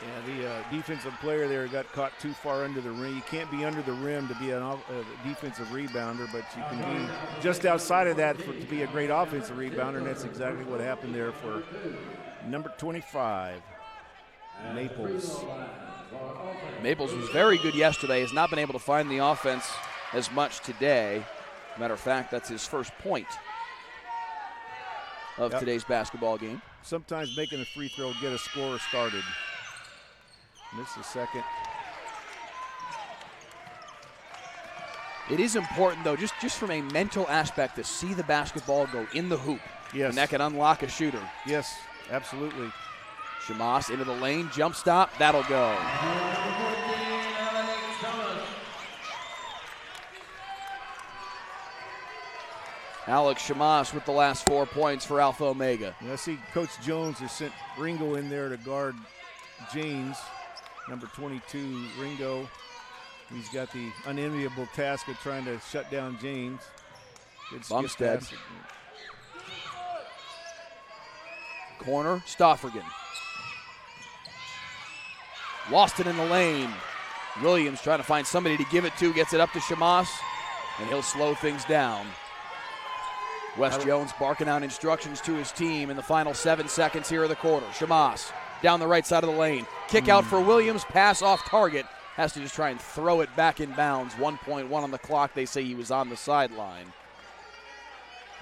Yeah, the defensive player there got caught too far under the rim. You can't be under the rim to be a defensive rebounder, but you can be just outside of that to be a great offensive rebounder, and that's exactly what happened there for number 25, Maples. Maples was very good yesterday, has not been able to find the offense as much today. Matter of fact, that's his first point of today's basketball game. Sometimes making a free throw get a scorer started. Missed a second. It is important, though, just from a mental aspect, to see the basketball go in the hoop. Yes. And that can unlock a shooter. Yes, absolutely. Shamas into the lane, jump stop, that'll go. Alex Shamas with the last 4 points for Alpha Omega. I see Coach Jones has sent Ringo in there to guard James, number 22, Ringo. He's got the unenviable task of trying to shut down James. Bumstead. Corner, Stoffrigan. Lost it in the lane. Williams trying to find somebody to give it to, gets it up to Shamas, and he'll slow things down. Wes Jones barking out instructions to his team in the final 7 seconds here of the quarter. Shamas down the right side of the lane. Kick out for Williams, pass off target. Has to just try and throw it back in bounds. 1.1 on the clock. They say he was on the sideline.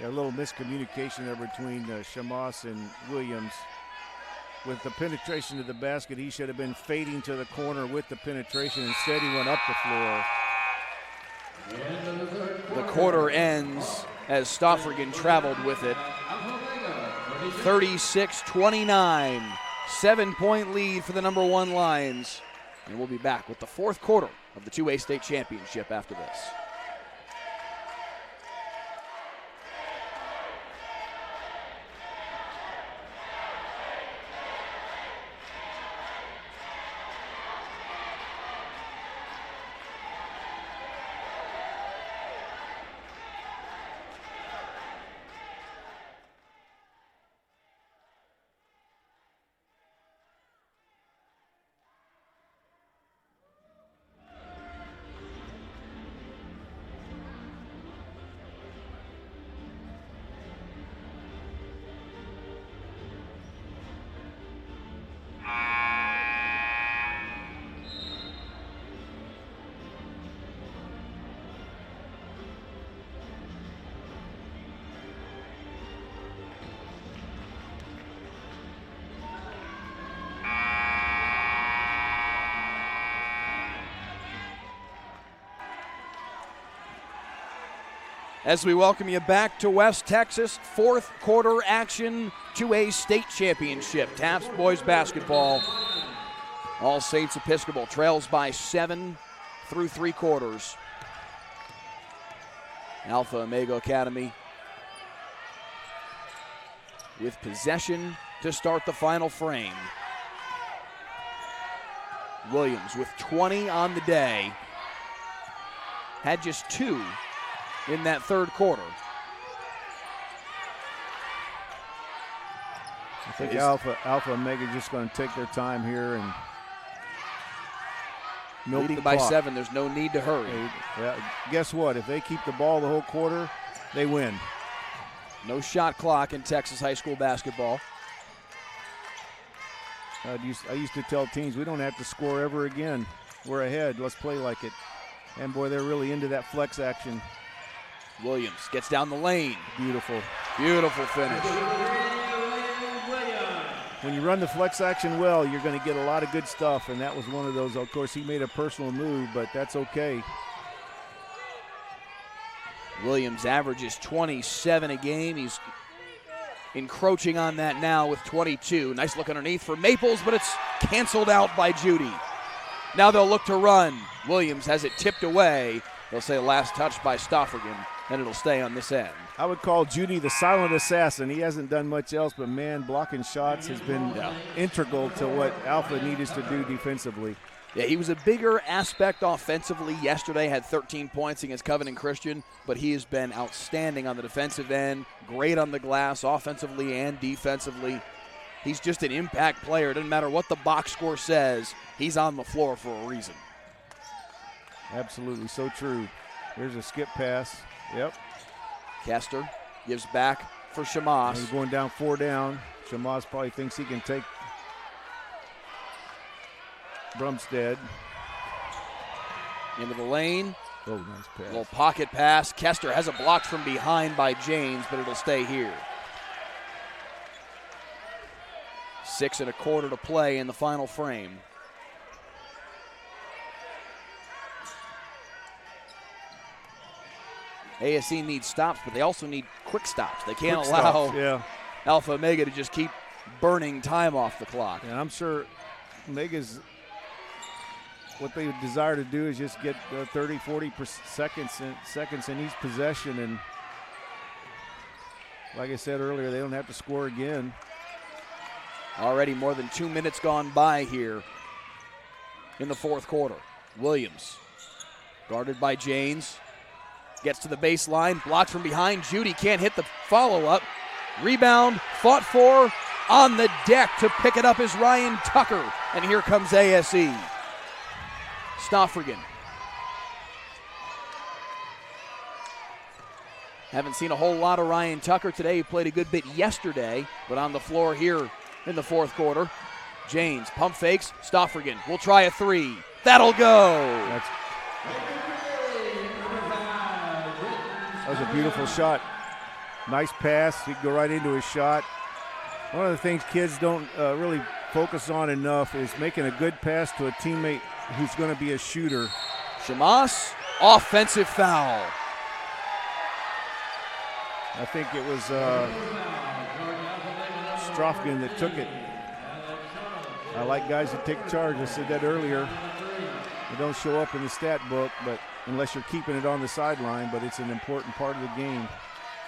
Yeah, a little miscommunication there between Shamas and Williams. With the penetration to the basket, he should have been fading to the corner with the penetration. Instead, he went up the floor. The quarter ends as Stoffrigan traveled with it. 36-29. 7-point lead for the number 1 Lions. And we'll be back with the fourth quarter of the 2A state championship after this. As we welcome you back to West Texas, fourth quarter action, 2A state championship. Taps boys basketball All Saints Episcopal trails by 7 through 3 quarters. Alpha Omega Academy with possession to start the final frame. Williams with 20 on the day. Had just 2 in that third quarter. I think Alpha Omega just going to take their time here and milk leading the by clock. 7, there's no need to hurry. Yeah, guess what? If they keep the ball the whole quarter, they win. No shot clock in Texas high school basketball. I used to tell teams, we don't have to score ever again. We're ahead. Let's play like it. And, boy, they're really into that flex action. Williams gets down the lane. Beautiful. Beautiful finish. When you run the flex action well, you're going to get a lot of good stuff, and that was one of those. Of course, he made a personal move, but that's okay. Williams averages 27 a game. He's encroaching on that now with 22. Nice look underneath for Maples, but it's canceled out by Judy. Now they'll look to run. Williams has it tipped away. They'll say last touch by Stoffergen, and it'll stay on this end. I would call Judy the silent assassin. He hasn't done much else, but, man, blocking shots has been integral to what Alpha needs to do defensively. Yeah, he was a bigger aspect offensively yesterday, had 13 points against Covenant Christian, but he has been outstanding on the defensive end, great on the glass, offensively and defensively. He's just an impact player. It doesn't matter what the box score says, he's on the floor for a reason. Absolutely, so true. Here's a skip pass. Yep. Kester gives back for Shamas. He's going down 4 down. Shamas probably thinks he can take Brumstead. Into the lane. Oh, nice pass. Little pocket pass. Kester has it blocked from behind by James, but it'll stay here. 6 1/4 to play in the final frame. ASC needs stops, but they also need quick stops. They can't Quick allow stops, Alpha Omega to just keep burning time off the clock. And I'm sure Omega's what they desire to do is just get 30, 40 seconds in each possession. And like I said earlier, they don't have to score again. Already more than 2 minutes gone by here in the fourth quarter. Williams, guarded by James, gets to the baseline, blocked from behind. Judy can't hit the follow-up. Rebound, fought for, on the deck to pick it up is Ryan Tucker. And here comes ASE. Stoffergen. Haven't seen a whole lot of Ryan Tucker today. He played a good bit yesterday, but on the floor here in the fourth quarter. James, pump fakes, Stoffergen will try a 3. That'll go. That was a beautiful shot. Nice pass. He could go right into his shot. One of the things kids don't really focus on enough is making a good pass to a teammate who's going to be a shooter. Shamas, offensive foul. I think it was Stoffergen that took it. I like guys that take charge. I said that earlier. They don't show up in the stat book, but unless you're keeping it on the sideline, but it's an important part of the game.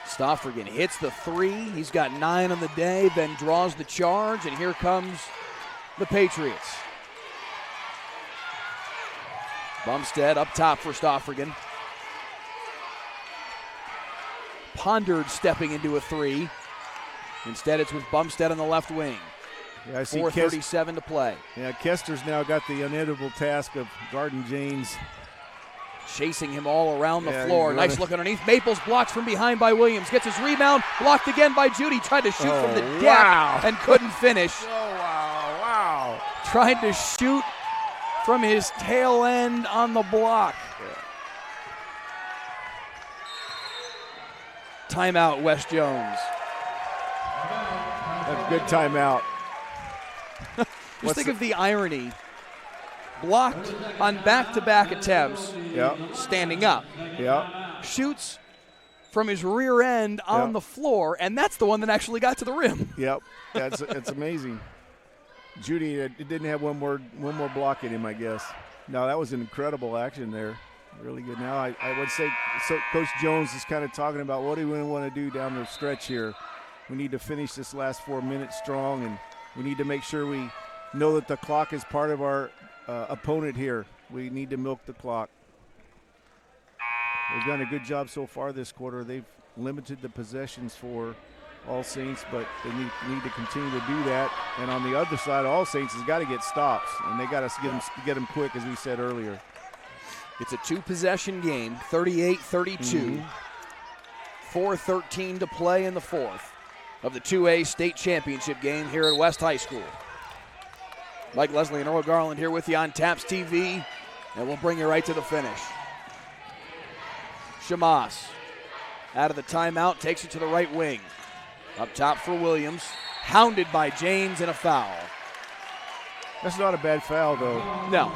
Stoffergen hits the 3. He's got 9 on the day, then draws the charge, and here comes the Patriots. Bumstead up top for Stoffergen. Pondered stepping into a 3. Instead, it's with Bumstead on the left wing. Yeah, I see 4:37 to play. Yeah, Kester's now got the unedible task of guarding James. Chasing him all around the Yeah, floor. he's Nice running. look underneath. Maples blocks from behind by Williams. Gets his rebound. Blocked again by Judy. Tried to shoot from the deck and couldn't finish. Wow. Tried to shoot from his tail end on the block. Timeout, West Jones. That's a good timeout. Just think of the irony. Blocked on back-to-back attempts, standing up. Yeah. Shoots from his rear end on the floor, and that's the one that actually got to the rim. Yep. That's amazing. Judy didn't have one more block in him, I guess. No, that was an incredible action there. Really good. Now I would say so Coach Jones is kind of talking about what do we want to do down the stretch here. We need to finish this last 4 minutes strong, and we need to make sure we know that the clock is part of our opponent here. We need to milk the clock. They've done a good job so far this quarter. They've limited the possessions for All Saints, but they need to continue to do that. And on the other side, All Saints has got to get stops, and they got to get them quick, as we said earlier. It's a two-possession game, 38-32. 4:13 to play in the fourth of the 2A state championship game here at West High School. Mike Leslie and Earl Garland here with you on TAPS TV, and we'll bring you right to the finish. Shamas out of the timeout, takes it to the right wing. Up top for Williams, hounded by James, and a foul. That's not a bad foul, though. No.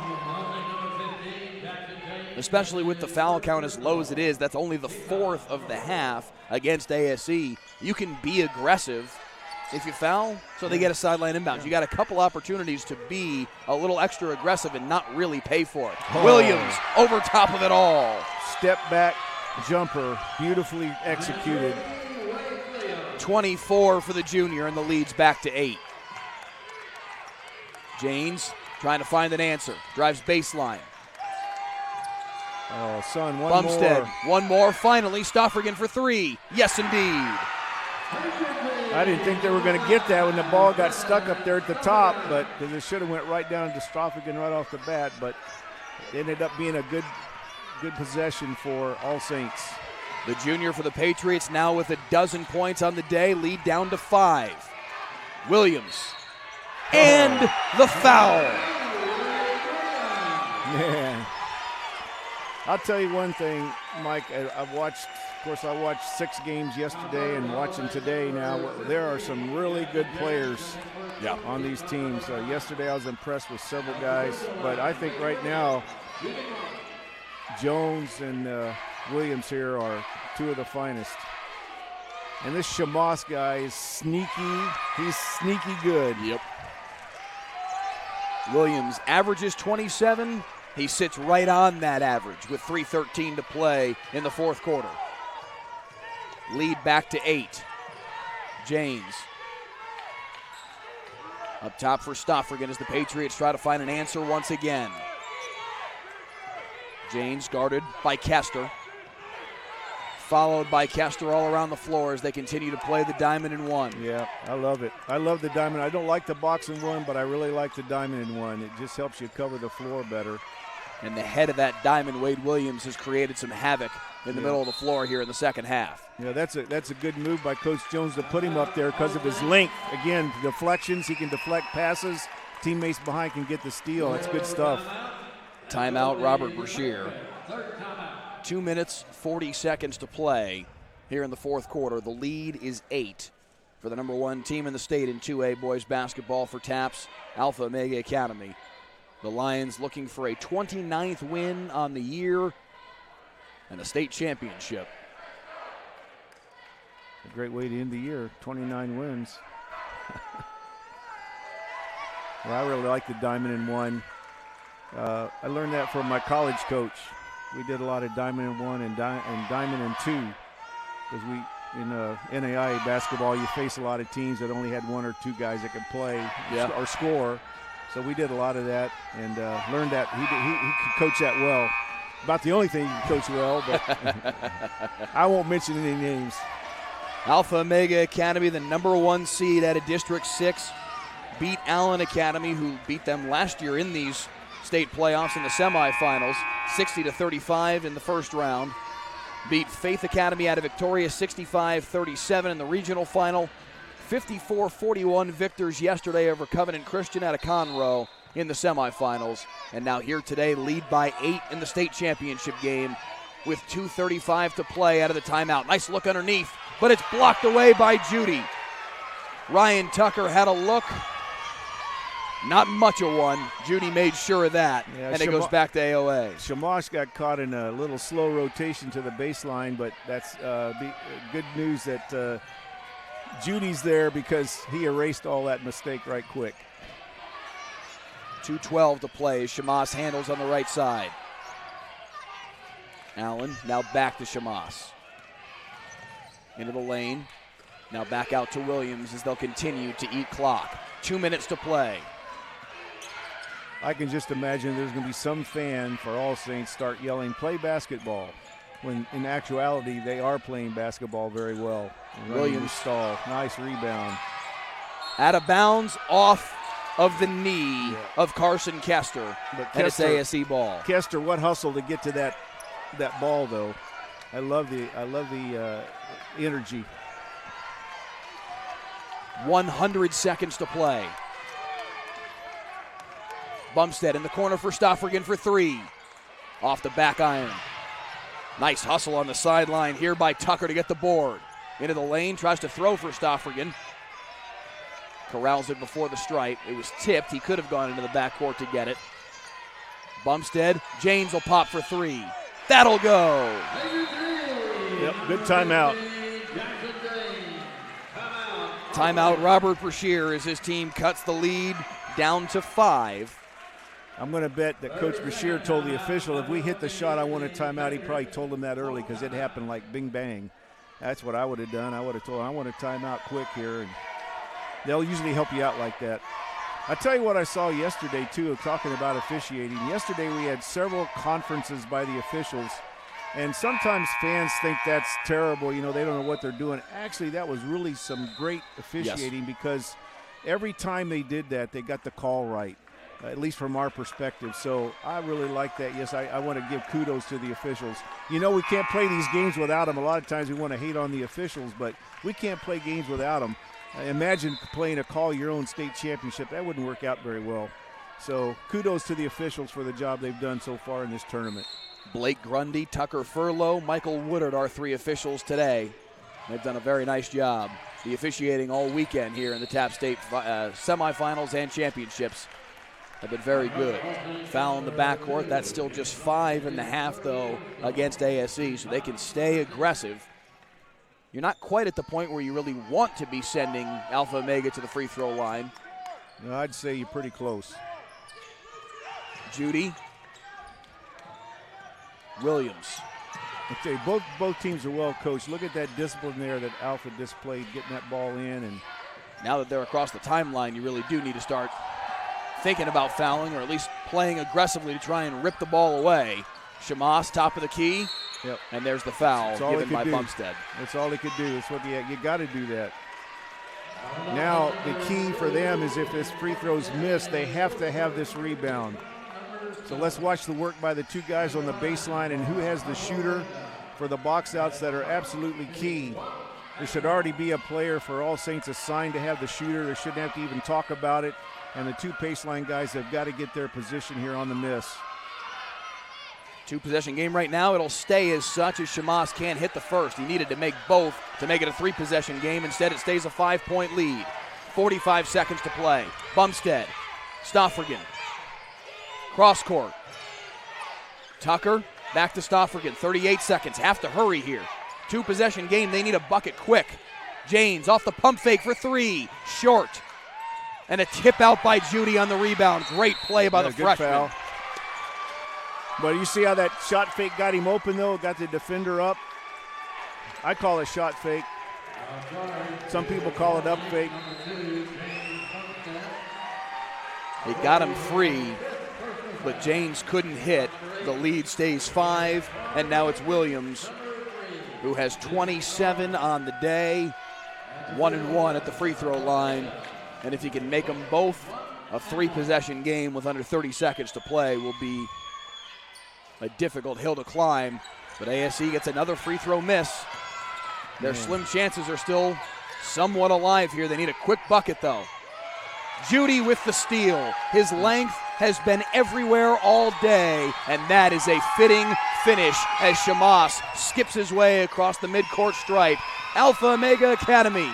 Especially with the foul count as low as it is. That's only the fourth of the half against ASE. You can be aggressive if you foul, so they get a sideline inbound. You got a couple opportunities to be a little extra aggressive and not really pay for it. Oh. Williams over top of it all. Step back jumper, beautifully executed. 24 for the junior, and the lead's back to 8. James trying to find an answer. Drives baseline. Oh, son, one Bumstead, more. One more, finally. Stoffrigan for 3. Yes, indeed. I didn't think they were going to get that when the ball got stuck up there at the top, but it should have went right down to Stoffrigan right off the bat, but it ended up being a good possession for All Saints. The junior for the Patriots now with 12 points on the day, lead down to 5. Williams, and the foul. Man. I'll tell you one thing, Mike. I watched 6 games yesterday and watching today now. There are some really good players on these teams. Yesterday I was impressed with several guys, but I think right now Jones and Williams here are 2 of the finest. And this Shamas guy is sneaky. He's sneaky good. Yep. Williams averages 27. He sits right on that average with 3:13 to play in the fourth quarter. Lead back to 8. James. Up top for Stoffrigan as the Patriots try to find an answer once again. James guarded by Kester. Followed by Kester all around the floor as they continue to play the diamond in one. Yeah, I love it. I love the diamond. I don't like the box in one, but I really like the diamond in one. It just helps you cover the floor better. And the head of that diamond, Wade Williams, has created some havoc in the middle of the floor here in the second half. Yeah, that's a good move by Coach Jones to put him up there because of his length. Again, deflections, he can deflect passes. Teammates behind can get the steal. That's good stuff. Timeout, Robert Brashear. 2 minutes, 40 seconds to play here in the fourth quarter. The lead is 8 for the number 1 team in the state in 2A boys basketball for TAPS, Alpha Omega Academy. The Lions looking for a 29th win on the year and a state championship. A great way to end the year, 29 wins. Well, I really like the diamond in one. I learned that from my college coach. We did a lot of diamond in one and diamond in two because in NAIA basketball you face a lot of teams that only had 1 or 2 guys that could play or score. So we did a lot of that and learned that he could coach that well. About the only thing he can coach well, but I won't mention any names. Alpha Omega Academy, the number 1 seed out of District 6, beat Allen Academy, who beat them last year in these state playoffs in the semifinals, 60-35 in the first round. Beat Faith Academy out of Victoria 65-37 in the regional final. 54-41 victors yesterday over Covenant Christian out of Conroe in the semifinals. And now here today, lead by 8 in the state championship game with 2:35 to play out of the timeout. Nice look underneath, but it's blocked away by Judy. Ryan Tucker had a look. Not much of one. Judy made sure of that, and it goes back to AOA. Shamash got caught in a little slow rotation to the baseline, but that's good news that Judy's there because he erased all that mistake right quick. 2:12 to play as Shamas handles on the right side. Allen now back to Shamas. Into the lane. Now back out to Williams as they'll continue to eat clock. 2 minutes to play. I can just imagine there's going to be some fan for All Saints start yelling, "Play basketball," when in actuality they are playing basketball very well. Williams stall. Nice rebound. Out of bounds, off of the knee of Carson Kester. But and it's ASE ball. Kester, what hustle to get to that ball though. I love the energy. 100 seconds to play. Bumstead in the corner for Stoffrigan for three. Off the back iron. Nice hustle on the sideline here by Tucker to get the board. Into the lane, tries to throw for Stoffrigan. Corrals it before the stripe. It was tipped. He could have gone into the backcourt to get it. Bumstead, James will pop for three. That'll go. Yep, good timeout. Timeout Robert Brashear as his team cuts the lead down to 5. I'm going to bet that Coach Brashear told the official, if we hit the shot, I want a timeout. He probably told him that early because it happened like bing bang. That's what I would have done. I would have told him, I want a timeout quick here. And they'll usually help you out like that. I tell you what I saw yesterday, too, talking about officiating. Yesterday we had several conferences by the officials, and sometimes fans think that's terrible. You know, they don't know what they're doing. Actually, that was really some great officiating because every time they did that, they got the call right, at least from our perspective. So I really like that. Yes, I want to give kudos to the officials. You know, we can't play these games without them. A lot of times we want to hate on the officials, but we can't play games without them. Imagine playing a call your own state championship. That wouldn't work out very well. So kudos to the officials for the job they've done so far in this tournament. Blake Grundy, Tucker Furlow, Michael Woodard are 3 officials today. They've done a very nice job. The officiating all weekend here in the TAP State semifinals and championships have been very good. Foul in the backcourt. That's still just 5.5, though, against ASE, so they can stay aggressive. You're not quite at the point where you really want to be sending Alpha Omega to the free throw line. No, I'd say you're pretty close. Judy. Williams. Okay, both teams are well coached. Look at that discipline there that Alpha displayed, getting that ball in. And now that they're across the timeline, you really do need to start thinking about fouling, or at least playing aggressively to try and rip the ball away. Shamas, top of the key. Yep. And there's the foul given by Bumstead. That's all he could do. That's what you got to do that. Now the key for them is if this free throw's missed, they have to have this rebound. So let's watch the work by the two guys on the baseline and who has the shooter for the box outs that are absolutely key. There should already be a player for All Saints assigned to have the shooter. They shouldn't have to even talk about it. And the two baseline guys have got to get their position here on the miss. 2-possession game right now. It'll stay as such as Shamas can't hit the first. He needed to make both to make it a 3-possession game. Instead, it stays a 5-point lead. 45 seconds to play. Bumstead, Stoffrigan, cross court. Tucker, back to Stoffrigan. 38 seconds. Have to hurry here. 2-possession game. They need a bucket quick. James off the pump fake for 3. Short. And a tip out by Judy on the rebound. Great play by the freshman. Foul. But you see how that shot fake got him open, though? Got the defender up. I call it shot fake. Some people call it up fake. He got him free, but James couldn't hit. The lead stays 5, and now it's Williams, who has 27 on the day, 1-1 at the free throw line. And if he can make them both, a 3-possession game with under 30 seconds to play will be a difficult hill to climb, but ASE gets another free throw miss. Their slim chances are still somewhat alive here. They need a quick bucket, though. Judy with the steal. His length has been everywhere all day, and that is a fitting finish as Shamas skips his way across the midcourt stripe. Alpha Omega Academy.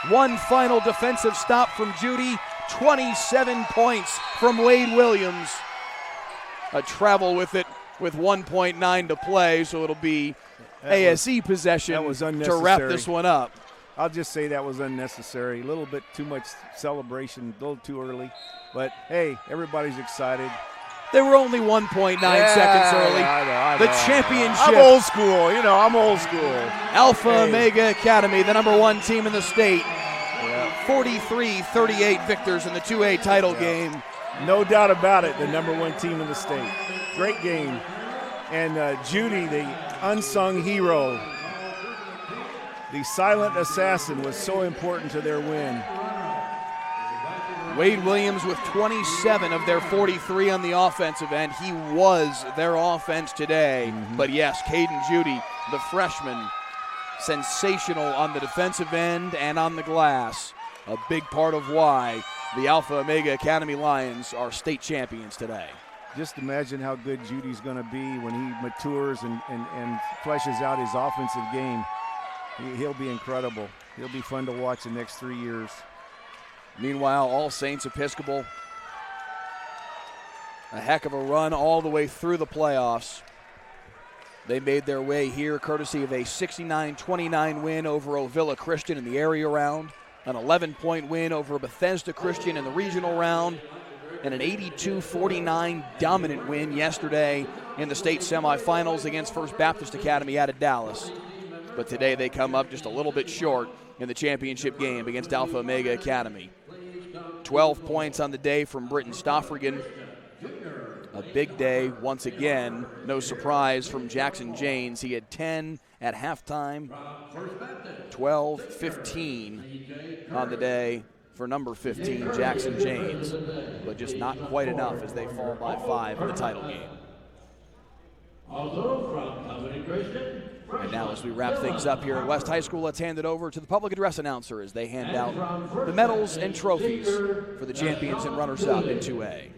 One final defensive stop from Judy. 27 points from Wade Williams. A travel with it with 1.9 to play, so it'll be ASE possession to wrap this one up. I'll just say that was unnecessary. A little bit too much celebration, a little too early. But, hey, everybody's excited. They were only 1.9 seconds early. I know. The championship. I'm old school. I'm old school. Alpha Omega Academy, the #1 team in the state. 43-38 victors in the 2A title game. No doubt about it, the #1 team in the state. Great game. And Judy, the unsung hero, the silent assassin, was so important to their win. Wade Williams with 27 of their 43 on the offensive end. He was their offense today. But yes, Caden Judy, the freshman, sensational on the defensive end and on the glass. A big part of why the Alpha Omega Academy Lions are state champions today. Just imagine how good Judy's going to be when he matures and fleshes out his offensive game. He'll be incredible. He'll be fun to watch the next 3 years. Meanwhile, All Saints Episcopal, a heck of a run all the way through the playoffs. They made their way here courtesy of a 69-29 win over Ovilla Christian in the area round, an 11-point win over Bethesda Christian in the regional round, and an 82-49 dominant win yesterday in the state semifinals against First Baptist Academy out of Dallas. But today they come up just a little bit short in the championship game against Alpha Omega Academy. 12 points on the day from Britton Stoffrigan. A big day once again. No surprise from Jackson Janes. He had 10 at halftime, 12, 15 on the day for number 15, Jackson Janes. But just not quite enough as they fall by 5 in the title game. Also from Covenant Christian. And now as we wrap things up here at West High School, let's hand it over to the public address announcer as they hand out the medals and trophies for the champions and runners-up in 2A.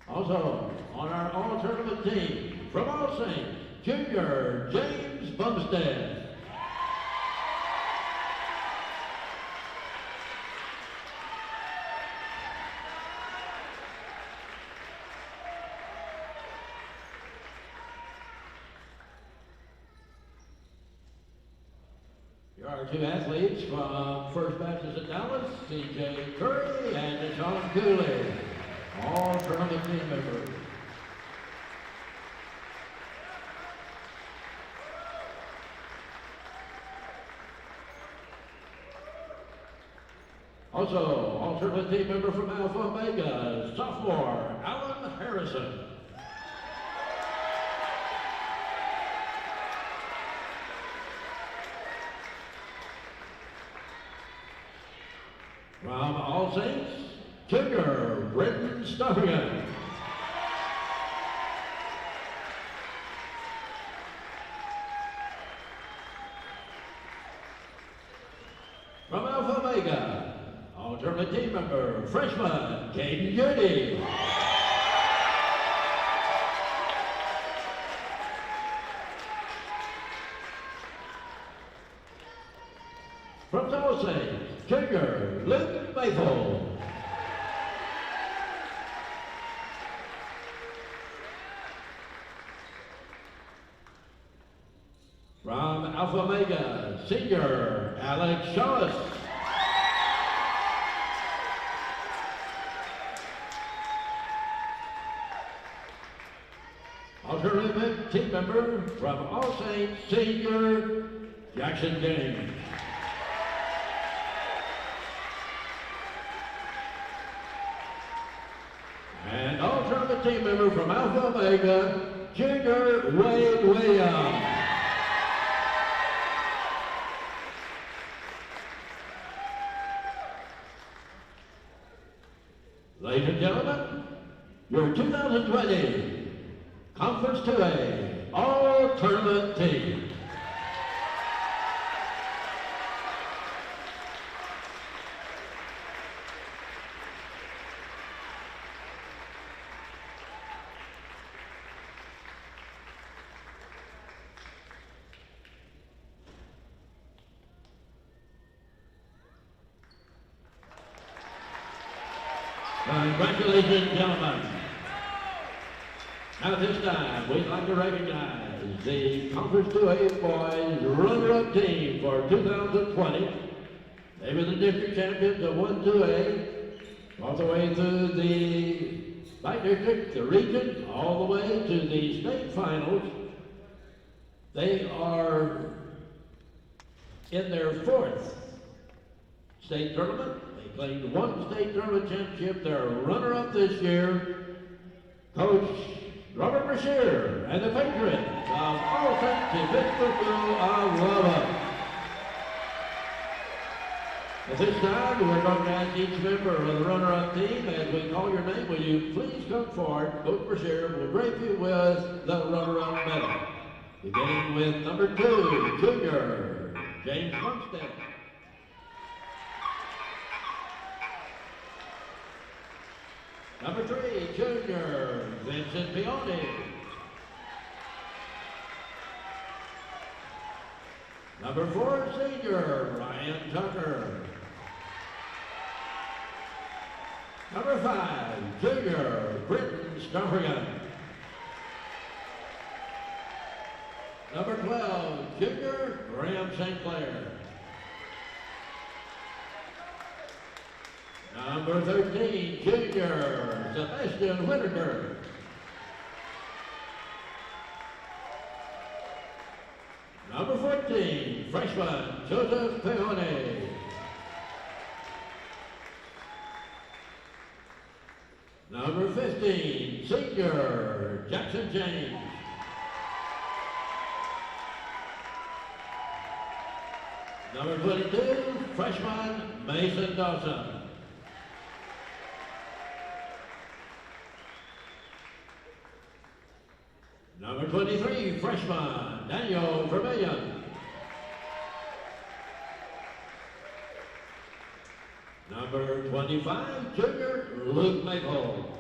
Also, on our all-tournament team, from All Saints, Junior James Bumstead. Our 2 athletes from First Baptist of Dallas, C.J. Curry and Sean Cooley, all tournament team members. Also, all tournament team member from Alpha Omega, sophomore Alan Harrison. From All Saints, Junior Britton Stoffrigan. From Alpha Omega, alternate team member, freshman Caden Judy. From All Saints, Junior Luke Maple. From Alpha Omega, Senior Alex Shaws. Alternative team member from All Saints, Senior Jackson James. And alternate team member from Alpha Omega, Junior Wade Williams. Ladies and gentlemen, your 2020 Conference 2A All-Tournament Team. Congratulations, gentlemen. Now at this time, we'd like to recognize the Conference 2A Boys runner-up team for 2020. They were the district champions of 1-2A, all the way through the by district, the region, all the way to the state finals. They are in their 4th state tournament. They claimed 1 state tournament championship. They're runner-up this year. Coach Robert Brashear and the Patriots of All Saints Episcopal of Lubbock. At this time, we're going to ask each member of the runner-up team, as we call your name, will you please come forward? Coach Brashear will drape you with the runner-up medal. Beginning with number 2, junior, James Bumstead. Number 3, junior, Vincent Pione. Number 4, senior, Ryan Tucker. Number 5, junior, Britton Stoffergan. Number 12, junior, Graham St. Clair. Number 13, junior, Sebastian Whitaker. Number 14, freshman, Joseph Peone. Number 15, senior, Jackson James. Number 22, freshman, Mason Dawson. Number 23, freshman, Daniel Vermillion. Number 25, junior, Luke Maple.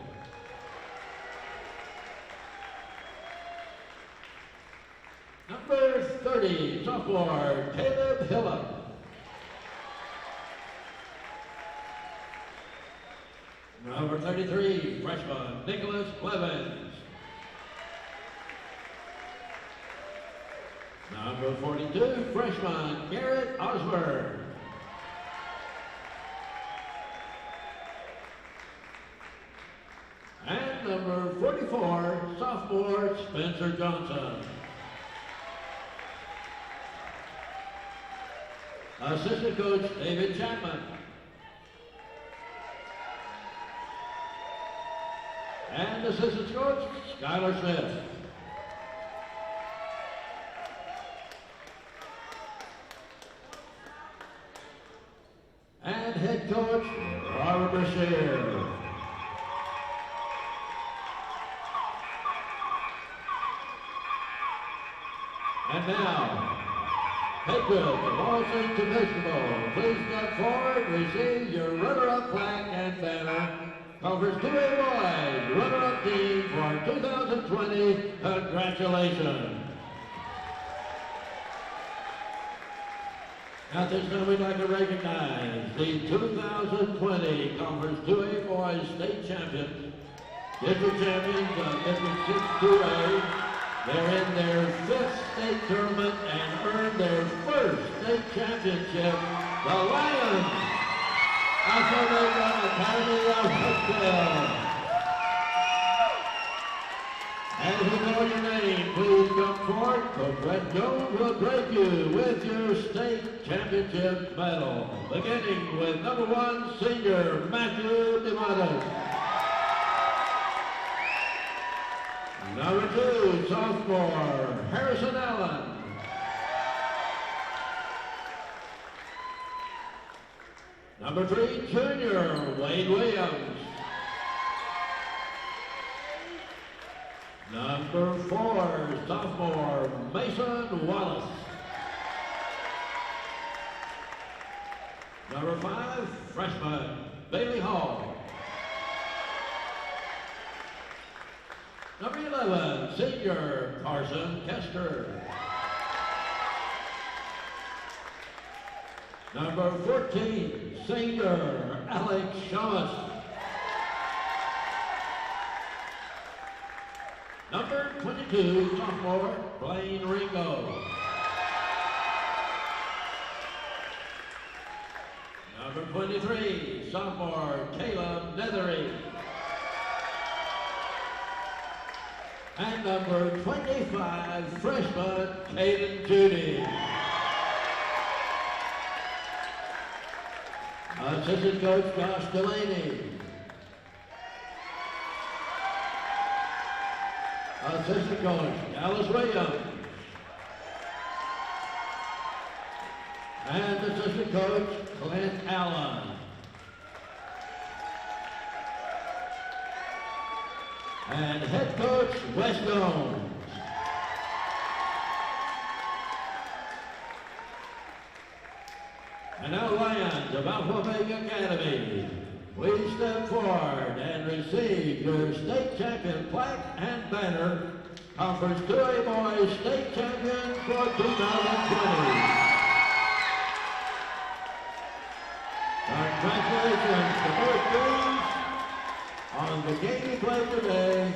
Number 30, sophomore, Caleb Hillip. Number 33, freshman, Nicholas Clevens. Number 42, freshman, Garrett Osborne. And number 44, sophomore, Spencer Johnson. Assistant coach, David Chapman. And assistant coach, Skylar Smith. And head coach, Robert Brashear. And now, head coach of All Saints Episcopal, please step forward, receive your runner-up plaque and banner. Conference 2A Boys, runner-up team for 2020, congratulations. At this time, we'd like to recognize the 2020 Conference 2A Boys State Champions, District Champions of District 6-2A. They're in their 5th state tournament and earned their 1st state championship, the Lions of Omega Academy of Huntsville. As we call your name, please come forward. Coach Brett Jones will drape you with your state championship medal. Beginning with number 1, senior Matthew DeMattis. Number 2, sophomore Harrison Allen. Number 3, junior Wade Williams. Number 4, sophomore Mason Wallace. Number 5, freshman Bailey Hall. Number 11, senior Carson Kester. Number 14, senior Alex Shamus. Number 22, 2, sophomore, Blaine Ringo. Number 23, sophomore, Caleb Nethery. And number 25, freshman, Caden Judy. Assistant coach, Josh Delaney. Assistant coach, Dallas Williams. And assistant coach, Clint Allen. And head coach, Wes Jones. And now Lions of Alpha Omega Academy, please step forward and receive your state champion plaque and banner, Conference 2A Boys State Champions for 2020. Congratulations to both teams on the game you played today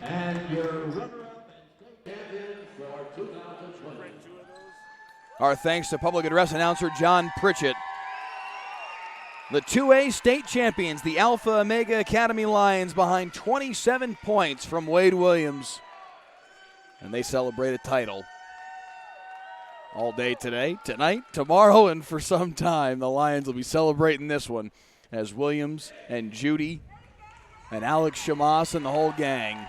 and your runner-up and state champion for 2020. Our thanks to public address announcer John Pritchett. The 2A state champions, the Alpha Omega Academy Lions, behind 27 points from Wade Williams. And they celebrate a title all day today, tonight, tomorrow, and for some time. The Lions will be celebrating this one as Williams and Judy and Alex Shamas and the whole gang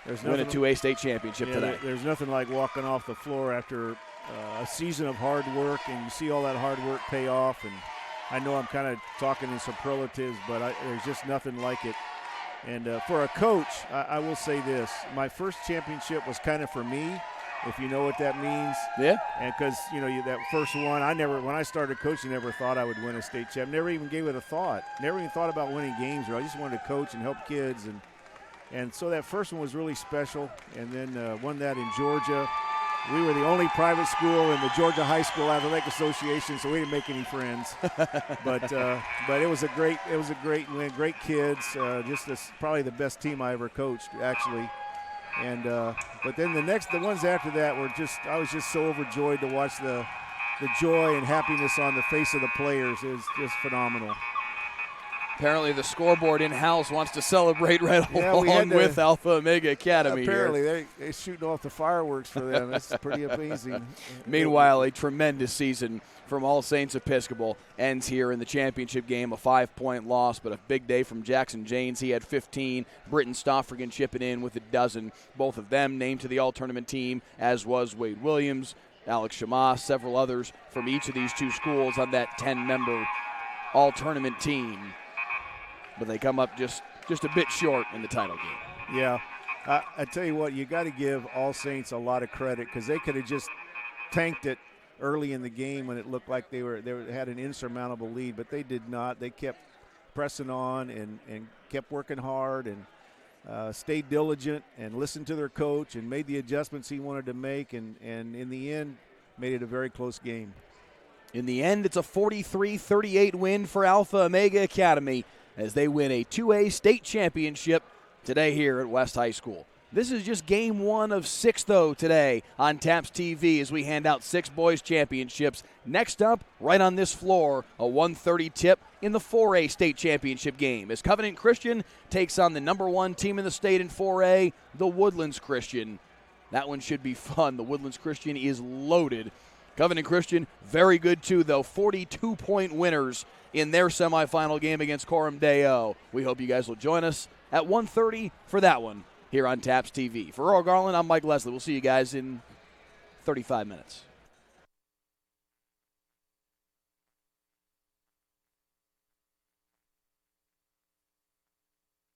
win a 2A state championship today. There's nothing like walking off the floor after a season of hard work, and you see all that hard work pay off. And I know I'm kind of talking in superlatives, but there's just nothing like it. And for a coach, I will say this. My first championship was kind of for me, if you know what that means. Yeah. And because, that first one, when I started coaching, never thought I would win a state champ. Never even gave it a thought. Never even thought about winning games. I just wanted to coach and help kids. And so that first one was really special. And then won that in Georgia. We were the only private school in the Georgia High School Athletic Association, so we didn't make any friends. but it was a great win. Great kids. Probably the best team I ever coached, actually. And but then the ones after that I was just so overjoyed to watch the joy and happiness on the face of the players. It was just phenomenal. Apparently the scoreboard in-house wants to celebrate along with Alpha Omega Academy. Apparently they're shooting off the fireworks for them. It's pretty amazing. Meanwhile, a tremendous season from All Saints Episcopal ends here in the championship game, a 5-point loss, but a big day from Jackson Janes. He had 15. Britton Stoffrigan chipping in with a dozen. Both of them named to the all-tournament team, as was Wade Williams, Alex Shamas, several others from each of these two schools on that 10-member all-tournament team. But they come up just a bit short in the title game. Yeah. I tell you what, you got to give All Saints a lot of credit because they could have just tanked it early in the game when it looked like they had an insurmountable lead, but they did not. They kept pressing on and kept working hard and stayed diligent and listened to their coach and made the adjustments he wanted to make, and in the end made it a very close game. In the end, it's a 43-38 win for Alpha Omega Academy as they win a 2A state championship today here at West High School. This is just game 1 of 6, though, today on TAPS TV as we hand out 6 boys championships. Next up, right on this floor, a 1:30 tip in the 4A state championship game as Covenant Christian takes on the number 1 team in the state in 4A, the Woodlands Christian. That one should be fun. The Woodlands Christian is loaded. Covenant Christian, very good too, though. 42-point winners in their semifinal game against Coram Deo. We hope you guys will join us at 1:30 for that one here on TAPS TV. For Earl Garland, I'm Mike Leslie. We'll see you guys in 35 minutes.